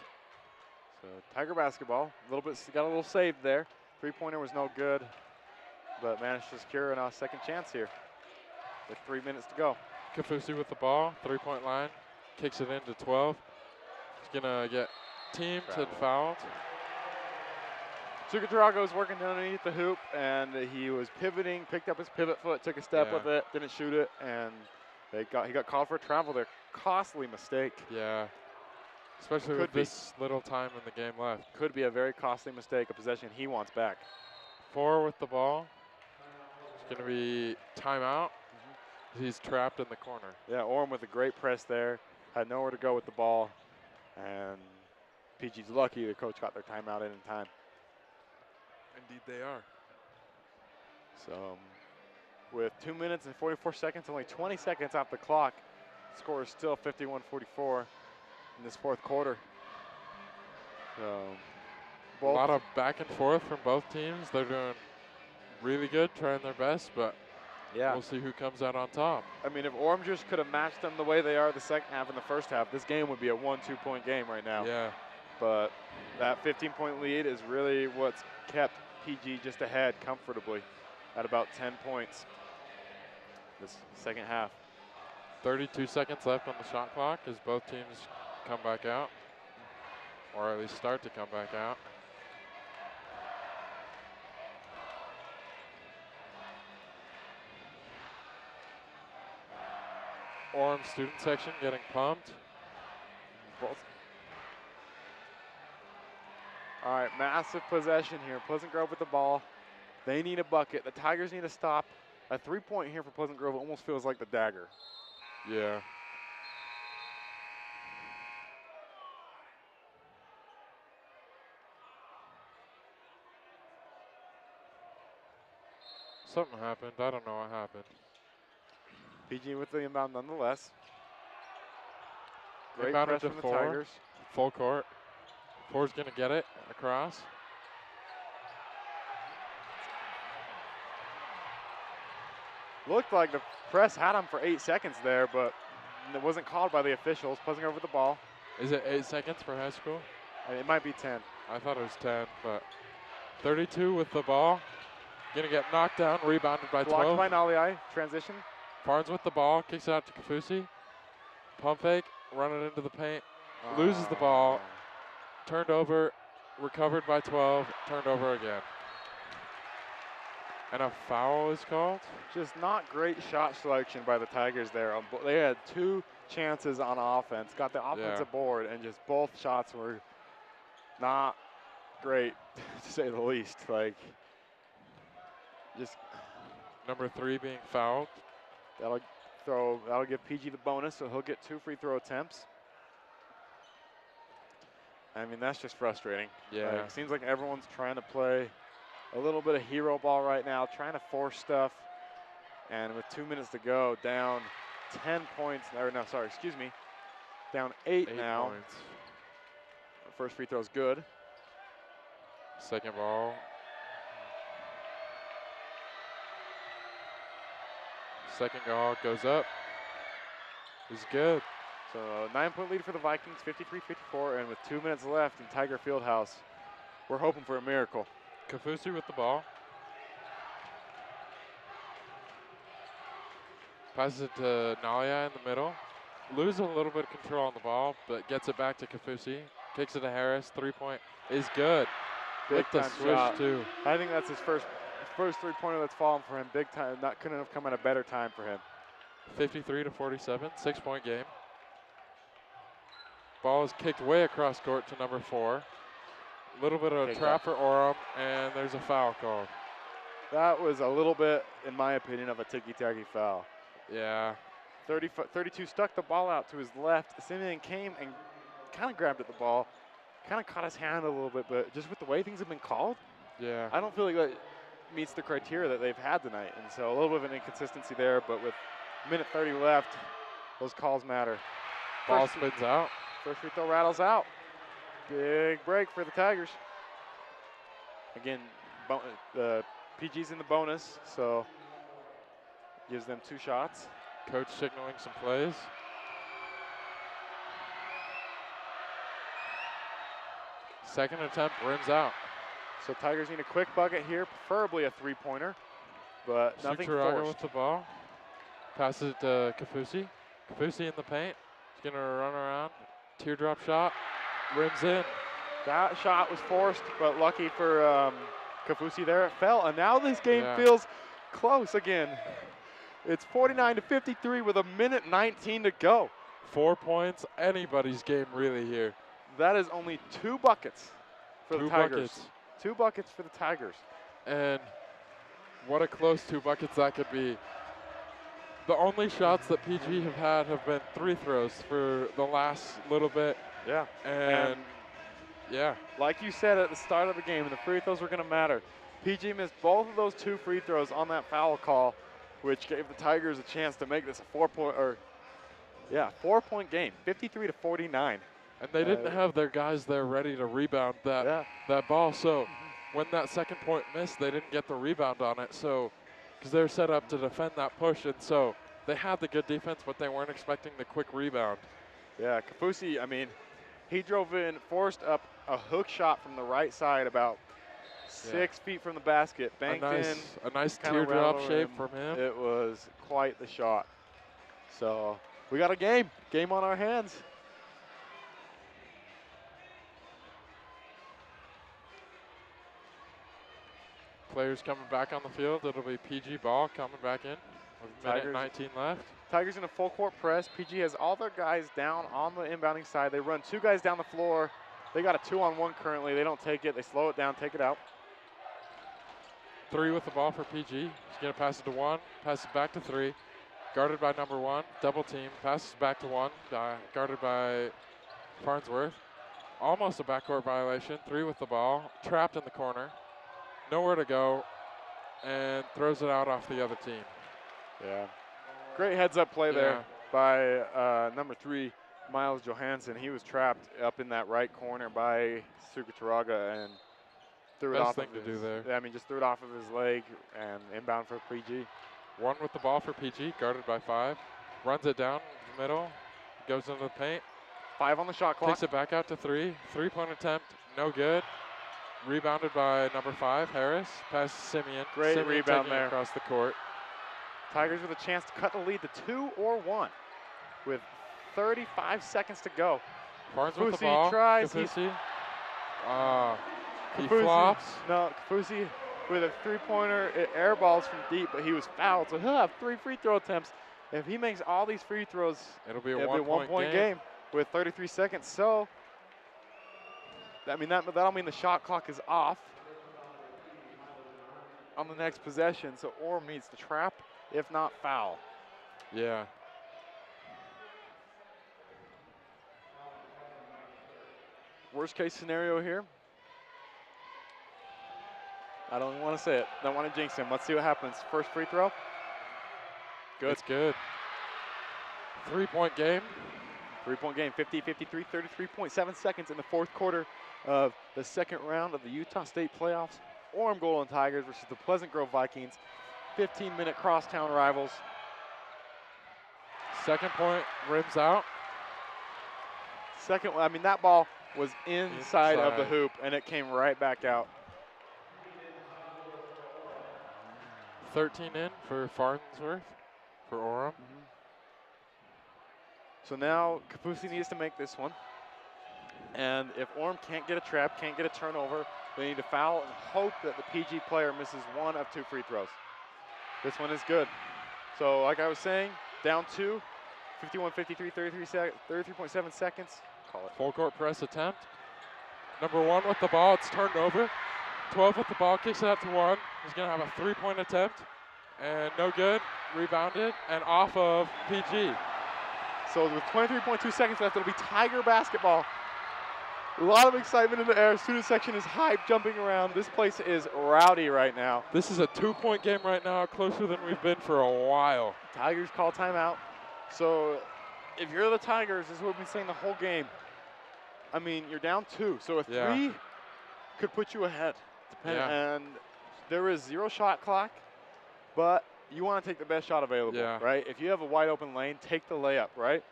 Speaker 1: So Tiger basketball, got a little save there. Three-pointer was no good, but managed to secure a second chance here with 3 minutes to go.
Speaker 2: Kafusi with the ball, three-point line, kicks it into 12. He's going to get teamed and fouled.
Speaker 1: Drago's working underneath the hoop, and he was pivoting, picked up his pivot foot, took a step with it, didn't shoot it, and he got called for a travel there. Costly mistake.
Speaker 2: Yeah, especially with this little time in the game left.
Speaker 1: Could be a very costly mistake, a possession he wants back.
Speaker 2: 4 with the ball. It's going to be timeout. He's trapped in the corner.
Speaker 1: Yeah, Orem with a great press there. Had nowhere to go with the ball, and PG's lucky the coach got their timeout in time.
Speaker 2: Indeed they are.
Speaker 1: So with 2 minutes and 44 seconds, only 20 seconds off the clock, score is still 51-44 in this fourth quarter. So
Speaker 2: a lot of back and forth from both teams. They're doing really good, trying their best, but we'll see who comes out on top.
Speaker 1: I mean, if Orem just could have matched them the way they are the second half and the first half, this game would be a 1-2 point game right now.
Speaker 2: Yeah.
Speaker 1: But that 15-point lead is really what's kept PG just ahead comfortably at about 10 points this second half.
Speaker 2: 32 seconds left on the shot clock as both teams come back out, or at least start to come back out. Orem student section getting pumped.
Speaker 1: All right, massive possession here. Pleasant Grove with the ball. They need a bucket. The Tigers need to stop. A 3-point here for Pleasant Grove almost feels like the dagger.
Speaker 2: Yeah. Something happened. I don't know what happened.
Speaker 1: PG with the inbound nonetheless. Great
Speaker 2: Inbounded
Speaker 1: press
Speaker 2: to
Speaker 1: from the
Speaker 2: 4.
Speaker 1: Tigers.
Speaker 2: Full court. 4's going to get it across.
Speaker 1: Looked like the press had him for 8 seconds there, but it wasn't called by the officials. Pleasant Grove with the ball.
Speaker 2: Is it 8 seconds for high school?
Speaker 1: It might be 10.
Speaker 2: I thought it was 10, but 32 with the ball. Gonna get knocked down, rebounded by 12.
Speaker 1: Blocked by Naliai. Transition.
Speaker 2: Barnes with the ball, kicks it out to Kafusi. Pump fake, running into the paint. Loses the ball. Turned over, recovered by 12, turned over again. And a foul is called.
Speaker 1: Just not great shot selection by the Tigers there. They had 2 chances on offense, got the offensive board, and just both shots were not great, to say the least. Like, just
Speaker 2: number 3 being fouled.
Speaker 1: That'll give PG the bonus, so he'll get 2 free throw attempts. I mean, that's just frustrating.
Speaker 2: Yeah.
Speaker 1: Like, it seems like everyone's trying to play a little bit of hero ball right now, trying to force stuff. And with 2 minutes to go, down 10 points, or no, sorry, excuse me, down 8 now.
Speaker 2: Points.
Speaker 1: First free throw's good.
Speaker 2: Second ball. Second ball goes up. Is good.
Speaker 1: So 9-point lead for the Vikings, 53-54, and with 2 minutes left in Tiger Fieldhouse, we're hoping for a miracle.
Speaker 2: Kafusi with the ball. Passes it to Nalia in the middle. Loses a little bit of control on the ball, but gets it back to Kafusi. Kicks it to Harris. 3-point is good.
Speaker 1: Big
Speaker 2: with the
Speaker 1: time
Speaker 2: switch
Speaker 1: shot.
Speaker 2: too.
Speaker 1: I think that's his first 3-pointer that's fallen for him. Big time. Couldn't have come at a better time for him.
Speaker 2: 53-47, 6-point game. Ball is kicked way across court to number 4. A little bit of a trap for Orem, and there's a foul called.
Speaker 1: That was a little bit, in my opinion, of a ticky-tacky foul.
Speaker 2: Yeah.
Speaker 1: 32 stuck the ball out to his left. Simeon came and kind of grabbed at the ball, kind of caught his hand a little bit, but just with the way things have been called,
Speaker 2: yeah,
Speaker 1: I don't feel like that meets the criteria that they've had tonight. And so a little bit of an inconsistency there, but with minute 30 left, those calls matter.
Speaker 2: Ball spins out.
Speaker 1: First free throw rattles out. Big break for the Tigers. Again, PG's in the bonus, so gives them 2 shots.
Speaker 2: Coach signaling some plays. Second attempt rims out.
Speaker 1: So Tigers need a quick bucket here, preferably a 3-pointer, but nothing
Speaker 2: Sucharaga
Speaker 1: forced.
Speaker 2: with the ball. Passes it to Kafusi. Kafusi in the paint. He's going to run around. Teardrop shot. Rims in.
Speaker 1: That shot was forced, but lucky for Kafusi there. It fell, and now this game
Speaker 2: Yeah.
Speaker 1: feels close again. It's 49-53 with 1:19 to go.
Speaker 2: 4 points. Anybody's game really here.
Speaker 1: That is only 2 buckets for the
Speaker 2: 2
Speaker 1: Tigers.
Speaker 2: buckets.
Speaker 1: 2 buckets for the Tigers.
Speaker 2: And what a close 2 buckets that could be. The only shots that PG have been 3 throws for the last little bit.
Speaker 1: Yeah.
Speaker 2: And yeah.
Speaker 1: Like you said at the start of the game, the free throws were going to matter. PG missed both of those 2 free throws on that foul call, which gave the Tigers a chance to make this a 4-point game, 53-49.
Speaker 2: And they didn't have their guys there ready to rebound that ball. So when that second point missed, they didn't get the rebound on it. So, because they're set up to defend that push, and so they had the good defense, but they weren't expecting the quick rebound.
Speaker 1: Yeah, Kafusi, I mean, he drove in, forced up a hook shot from the right side about 6 feet from the basket, banked in.
Speaker 2: A nice
Speaker 1: kinda
Speaker 2: teardrop
Speaker 1: rattled
Speaker 2: shape
Speaker 1: him.
Speaker 2: from him.
Speaker 1: It was quite the shot. So we got a game on our hands.
Speaker 2: Players coming back on the field. It'll be PG ball coming back in with a minute 19 left.
Speaker 1: Tigers in a full court press. PG has all their guys down on the inbounding side. They run 2 guys down the floor. They got a 2-on-1 currently. They don't take it. They slow it down, take it out.
Speaker 2: 3 with the ball for PG. He's going to pass it to 1, passes back to 3. Guarded by number 1, double team, passes back to 1, guarded by Farnsworth. Almost a backcourt violation, 3 with the ball, trapped in the corner. Nowhere to go, and throws it out off the other team.
Speaker 1: Yeah. Great heads-up play there by number 3, Miles Johansson. He was trapped up in that right corner by Sucharaga and threw it off.
Speaker 2: Best thing to do there.
Speaker 1: I mean, just threw it off of his leg and inbound for PG.
Speaker 2: 1 with the ball for PG, guarded by 5. Runs it down the middle, goes into the paint.
Speaker 1: 5 on the shot clock.
Speaker 2: Takes it back out to 3. 3-point attempt, no good. Rebounded by number 5, Harris. Pass to Simeon.
Speaker 1: Great
Speaker 2: Simeon
Speaker 1: rebound
Speaker 2: taking it
Speaker 1: there.
Speaker 2: across the court.
Speaker 1: Tigers with a chance to cut the lead to 2 or 1 with 35 seconds to go.
Speaker 2: Barnes with the
Speaker 1: Kafusi
Speaker 2: ball.
Speaker 1: tries.
Speaker 2: Kafusi. He
Speaker 1: Kafusi-
Speaker 2: flops.
Speaker 1: No, Kafusi with a 3-pointer. It air balls from deep, but he was fouled, so he'll have 3 free throw attempts. If he makes all these free throws,
Speaker 2: It'll be a
Speaker 1: it'll be a one-point game with 33 seconds. So, I mean, that'll mean the shot clock is off on the next possession. So Orem needs to trap, if not foul.
Speaker 2: Yeah.
Speaker 1: Worst case scenario here. I don't even want to say it. Don't want to jinx him. Let's see what happens. First free throw. Good.
Speaker 2: It's good. 3-point game.
Speaker 1: 3-point game, 50-53, 33.7 seconds in the 4th quarter of the 2nd round of the Utah State playoffs. Orem Golden Tigers versus the Pleasant Grove Vikings. 15-minute crosstown rivals.
Speaker 2: Second point rims out.
Speaker 1: Second, I mean, that ball was inside of the
Speaker 2: Inside.
Speaker 1: hoop, and it came right back out.
Speaker 2: 13 in for Farnsworth for Orem.
Speaker 1: So now Kafusi needs to make this one. And if Orem can't get a trap, can't get a turnover, they need to foul and hope that the PG player misses 1 of 2 free throws. This one is good. So like I was saying, down 2, 51-53, 33.7 seconds. Call it.
Speaker 2: Full court press attempt. Number 1 with the ball, it's turned over. 12 with the ball, kicks it out to 1. He's gonna have a 3-point attempt. And no good, rebounded, and off of PG.
Speaker 1: So with 23.2 seconds left, it'll be Tiger basketball. A lot of excitement in the air. Student section is hype, jumping around. This place is rowdy right now.
Speaker 2: This is a 2-point game right now, closer than we've been for a while.
Speaker 1: Tigers call timeout. So if you're the Tigers, this is what we've been saying the whole game. I mean, you're down 2, so a 3 could put you ahead.
Speaker 2: Yeah.
Speaker 1: And there is 0 shot clock, but you want to take the best shot available,
Speaker 2: Yeah.
Speaker 1: right? If you have a wide open lane, take the layup, right?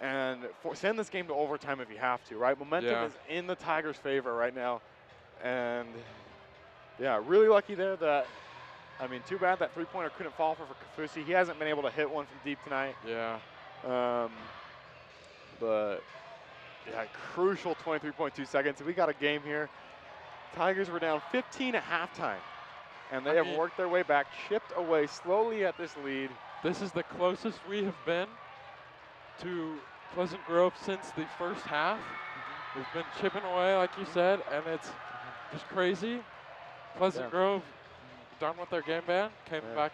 Speaker 1: And send this game to overtime if you have to, right? Momentum
Speaker 2: Yeah.
Speaker 1: is in the Tigers' favor right now. And, yeah, really lucky there that, I mean, too bad that three-pointer couldn't fall for Kafusi. He hasn't been able to hit one from deep tonight.
Speaker 2: Yeah.
Speaker 1: But, yeah, crucial 23.2 seconds. We got a game here. Tigers were down 15 at halftime, and they have worked their way back, chipped away slowly at this lead.
Speaker 2: This is the closest we have been to Pleasant Grove since the first half. We've been chipping away, like you said, and it's just crazy. Pleasant Grove done with their game ban, came back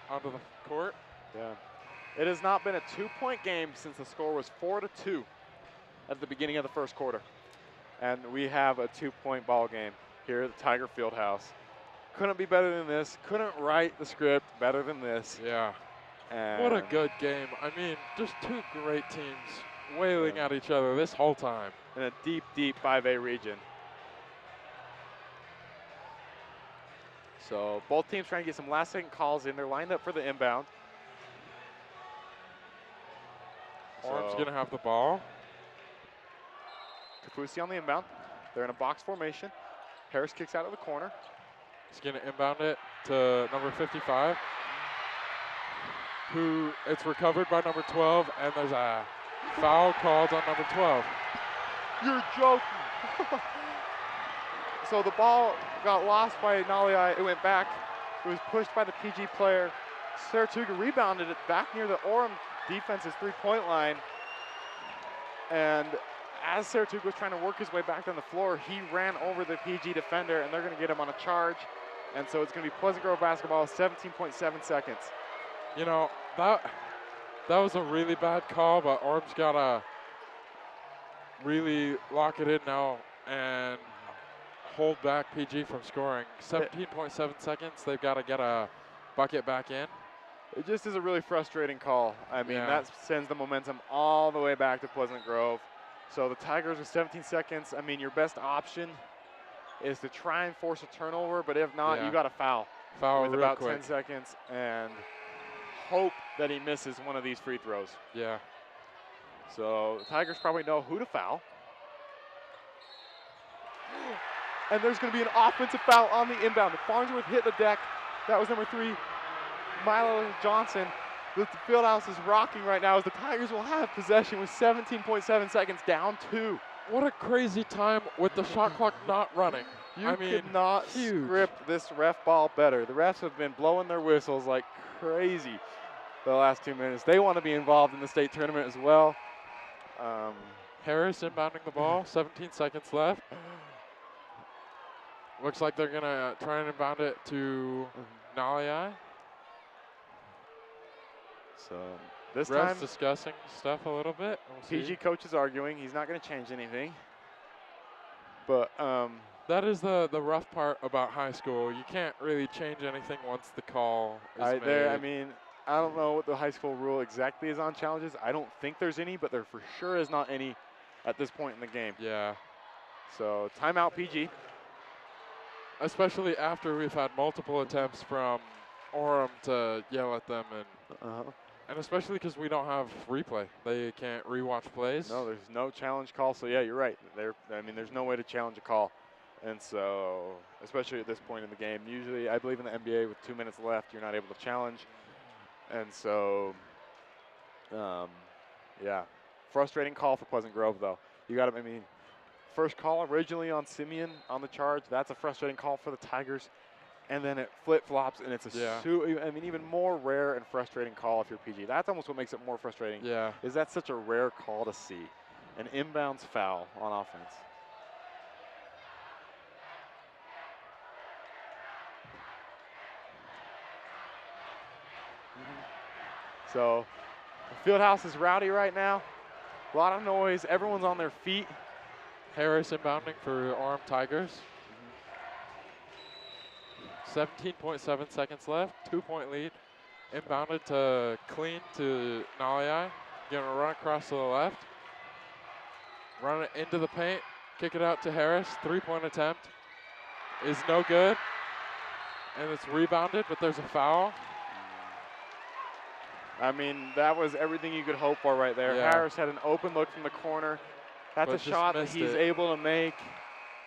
Speaker 2: onto the court.
Speaker 1: Yeah. It has not been a 2-point game since the score was 4-2 at the beginning of the first quarter. And we have a 2-point ball game here at the Tiger Fieldhouse. Couldn't be better than this. Couldn't write the script better than this.
Speaker 2: Yeah.
Speaker 1: And
Speaker 2: what a good game. I mean, just two great teams wailing at each other this whole time.
Speaker 1: In a deep, deep 5A region. So both teams trying to get some last-second calls in. They're lined up for the inbound.
Speaker 2: Orem's going to have the ball.
Speaker 1: Kafusi on the inbound. They're in a box formation. Harris kicks out of the corner.
Speaker 2: He's going to inbound it to number 55, who it's recovered by number 12, and there's a foul called on number 12.
Speaker 1: You're joking. So the ball got lost by Naliai. It went back. It was pushed by the PG player. Saratoga rebounded it back near the Orem defense's three-point line. And as Saratoga was trying to work his way back down the floor, he ran over the PG defender, and they're going to get him on a charge. And so it's going to be Pleasant Grove basketball, 17.7 seconds.
Speaker 2: You know, that was a really bad call, but Orem's got to really lock it in now and hold back PG from scoring. 17.7 seconds, they've got to get a bucket back in.
Speaker 1: It just is a really frustrating call. I mean, that sends the momentum all the way back to Pleasant Grove. So the Tigers with 17 seconds, I mean, your best option is to try and force a turnover, but if not, you got to foul.
Speaker 2: Foul
Speaker 1: with
Speaker 2: real
Speaker 1: about
Speaker 2: quick.
Speaker 1: 10 seconds and hope that he misses one of these free throws.
Speaker 2: Yeah.
Speaker 1: So the Tigers probably know who to foul. And there's going to be an offensive foul on the inbound. Farnsworth hit the deck. That was number 3, Milo Johnson. The Fieldhouse is rocking right now as the Tigers will have possession with 17.7 seconds, down 2.
Speaker 2: What a crazy time with the shot clock not running.
Speaker 1: You could not script this ref ball better. The refs have been blowing their whistles like crazy the last 2 minutes. They want to be involved in the state tournament as well.
Speaker 2: Harris inbounding the ball, 17 seconds left. Looks like they're going to try and inbound it to Naliai.
Speaker 1: So this
Speaker 2: Refs
Speaker 1: time
Speaker 2: discussing stuff a little bit. We'll
Speaker 1: PG coach is arguing. He's not going to change anything. But
Speaker 2: that is the rough part about high school. You can't really change anything once the call is made.
Speaker 1: I mean, I don't know what the high school rule exactly is on challenges. I don't think there's any, but there for sure is not any at this point in the game.
Speaker 2: Yeah.
Speaker 1: So timeout PG.
Speaker 2: Especially after we've had multiple attempts from Orem to yell at them, and especially because we don't have replay. They can't rewatch plays.
Speaker 1: No, there's no challenge call. So yeah, you're right. There's no way to challenge a call. And so, especially at this point in the game, usually I believe in the NBA with 2 minutes left, you're not able to challenge. And so, yeah, frustrating call for Pleasant Grove though. You got to, I mean, first call originally on Simeon on the charge. That's a frustrating call for the Tigers. And then it flip-flops, and it's even more rare and frustrating call if you're PG. That's almost what makes it more frustrating.
Speaker 2: Yeah.
Speaker 1: Is that such a rare call to see? An inbounds foul on offense. So the Fieldhouse is rowdy right now. A lot of noise. Everyone's on their feet.
Speaker 2: Harris inbounding for Orem Tigers. 17.7 seconds left, 2-point lead. Inbounded to clean to Naliai. Gonna run across to the left. Run it into the paint, kick it out to Harris, 3-point attempt. is no good. And it's rebounded, but there's a foul.
Speaker 1: I mean, that was everything you could hope for right there.
Speaker 2: Yeah.
Speaker 1: Harris had an open look from the corner. That's
Speaker 2: But
Speaker 1: a
Speaker 2: just
Speaker 1: shot that
Speaker 2: missed
Speaker 1: he's
Speaker 2: it.
Speaker 1: able to make.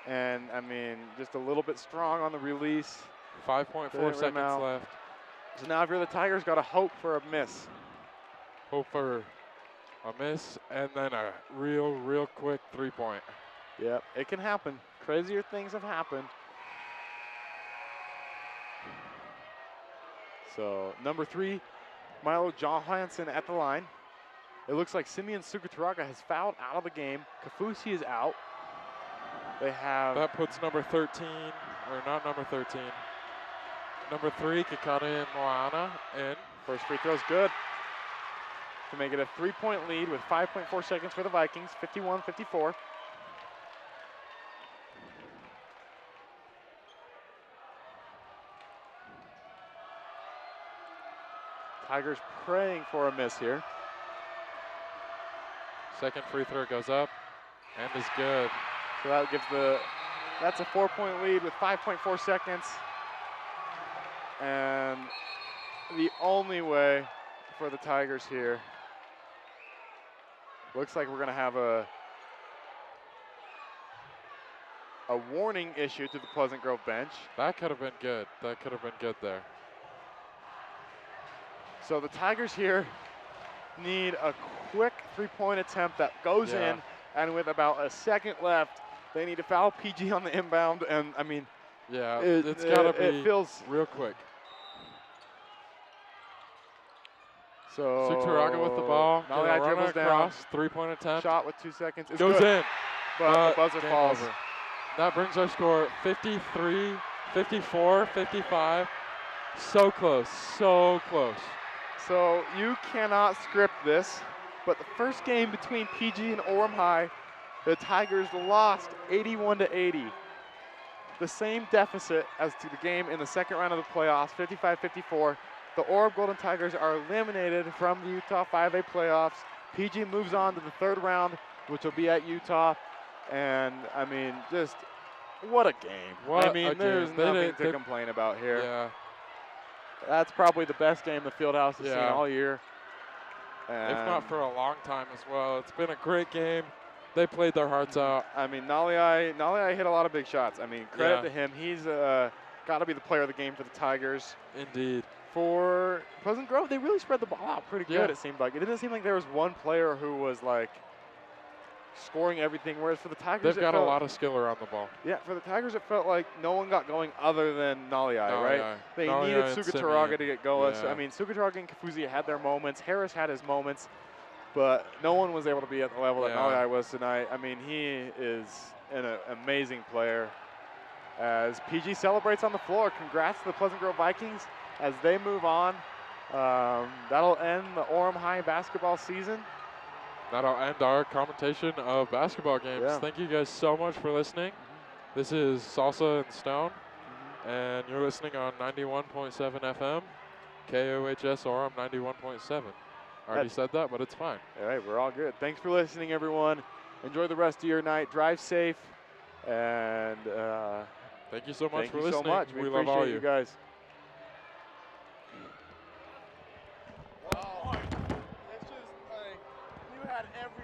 Speaker 1: And, I mean, just a little bit strong on the release.
Speaker 2: 5.4
Speaker 1: Didn't rim
Speaker 2: seconds
Speaker 1: out.
Speaker 2: left.
Speaker 1: So now if you're the Tigers, got to hope for a miss.
Speaker 2: Hope for a miss and then a real quick 3-point.
Speaker 1: Yep, it can happen. Crazier things have happened. So number 3, Milo Johansson at the line. It looks like Simeon Sukataraga has fouled out of the game. Kafusi is out. They have
Speaker 2: That puts number 13, or not number 13, number 3, Kikane Moana in.
Speaker 1: first free throw's good to make it a 3-point lead with 5.4 seconds for the Vikings, 51-54. Tigers praying for a miss here.
Speaker 2: Second free throw goes up and is good.
Speaker 1: So that gives that's a 4-point lead with 5.4 seconds. And the only way for the Tigers here, looks like we're gonna have a warning issue to the Pleasant Grove bench.
Speaker 2: That could have been good. That could have been good there.
Speaker 1: So the Tigers here need a quick 3-point attempt that goes
Speaker 2: Yeah.
Speaker 1: in, and with about a second left, they need to foul PG on the inbound, and I mean,
Speaker 2: Yeah, it's got to be
Speaker 1: it feels
Speaker 2: real quick.
Speaker 1: so.
Speaker 2: Sukataraga with the ball.
Speaker 1: Now
Speaker 2: Gonna
Speaker 1: the
Speaker 2: run
Speaker 1: dribbles
Speaker 2: it
Speaker 1: down.
Speaker 2: across. 3-point attempt.
Speaker 1: Shot with 2 seconds. It's
Speaker 2: Goes
Speaker 1: good,
Speaker 2: in.
Speaker 1: but the buzzer
Speaker 2: game
Speaker 1: falls.
Speaker 2: over. That brings our score 53, 54, 55. So close. So close.
Speaker 1: So you cannot script this, but the first game between PG and Orem High, the Tigers lost 81-80. The same deficit as to the game in the second round of the playoffs, 55-54. The Orem Golden Tigers are eliminated from the Utah 5A playoffs. PG moves on to the third round, which will be at Utah. And I mean, just what a game.
Speaker 2: What
Speaker 1: I mean,
Speaker 2: a
Speaker 1: there's
Speaker 2: game. They
Speaker 1: nothing
Speaker 2: did-
Speaker 1: to
Speaker 2: they-
Speaker 1: complain about here.
Speaker 2: Yeah.
Speaker 1: That's probably the best game the Fieldhouse has seen
Speaker 2: Yeah.
Speaker 1: all year.
Speaker 2: If not for a long time as well. It's been a great game. They played their hearts out.
Speaker 1: I mean, Naliai hit a lot of big shots. I mean, credit
Speaker 2: Yeah.
Speaker 1: to him. He's got to be the player of the game for the Tigers.
Speaker 2: Indeed.
Speaker 1: For Pleasant Grove, they really spread the ball out pretty good,
Speaker 2: Yeah.
Speaker 1: it seemed like. It didn't seem like there was one player who was, like, scoring everything, whereas for the Tigers,
Speaker 2: They've
Speaker 1: it
Speaker 2: got a
Speaker 1: felt-
Speaker 2: lot of skill around the ball.
Speaker 1: Yeah, for the Tigers, it felt like no one got going other than Naliai, right?
Speaker 2: Naliai.
Speaker 1: They
Speaker 2: Naliai
Speaker 1: needed
Speaker 2: and
Speaker 1: Sukataraga
Speaker 2: Simeon.
Speaker 1: to get going. So,
Speaker 2: Yeah.
Speaker 1: I mean, Sukataraga and Kafusi had their moments. Harris had his moments, but no one was able to be at the level that
Speaker 2: Yeah.
Speaker 1: Naliai was tonight. I mean, he is an amazing player. As PG celebrates on the floor, congrats to the Pleasant Grove Vikings as they move on. That'll end the Orem High basketball season.
Speaker 2: That'll end our commentation of basketball games.
Speaker 1: Yeah.
Speaker 2: Thank you guys so much for listening. This is Salsa and Stone, and you're listening on 91.7 FM, KOHS Orem 91.7. I already said that, but it's fine.
Speaker 1: All right, we're all good. Thanks for listening, everyone. Enjoy the rest of your night. Drive safe, and
Speaker 2: Thank you so much
Speaker 1: thank
Speaker 2: for
Speaker 1: you
Speaker 2: listening.
Speaker 1: so much. We
Speaker 2: love all
Speaker 1: appreciate you guys. Wow. It's just like you had every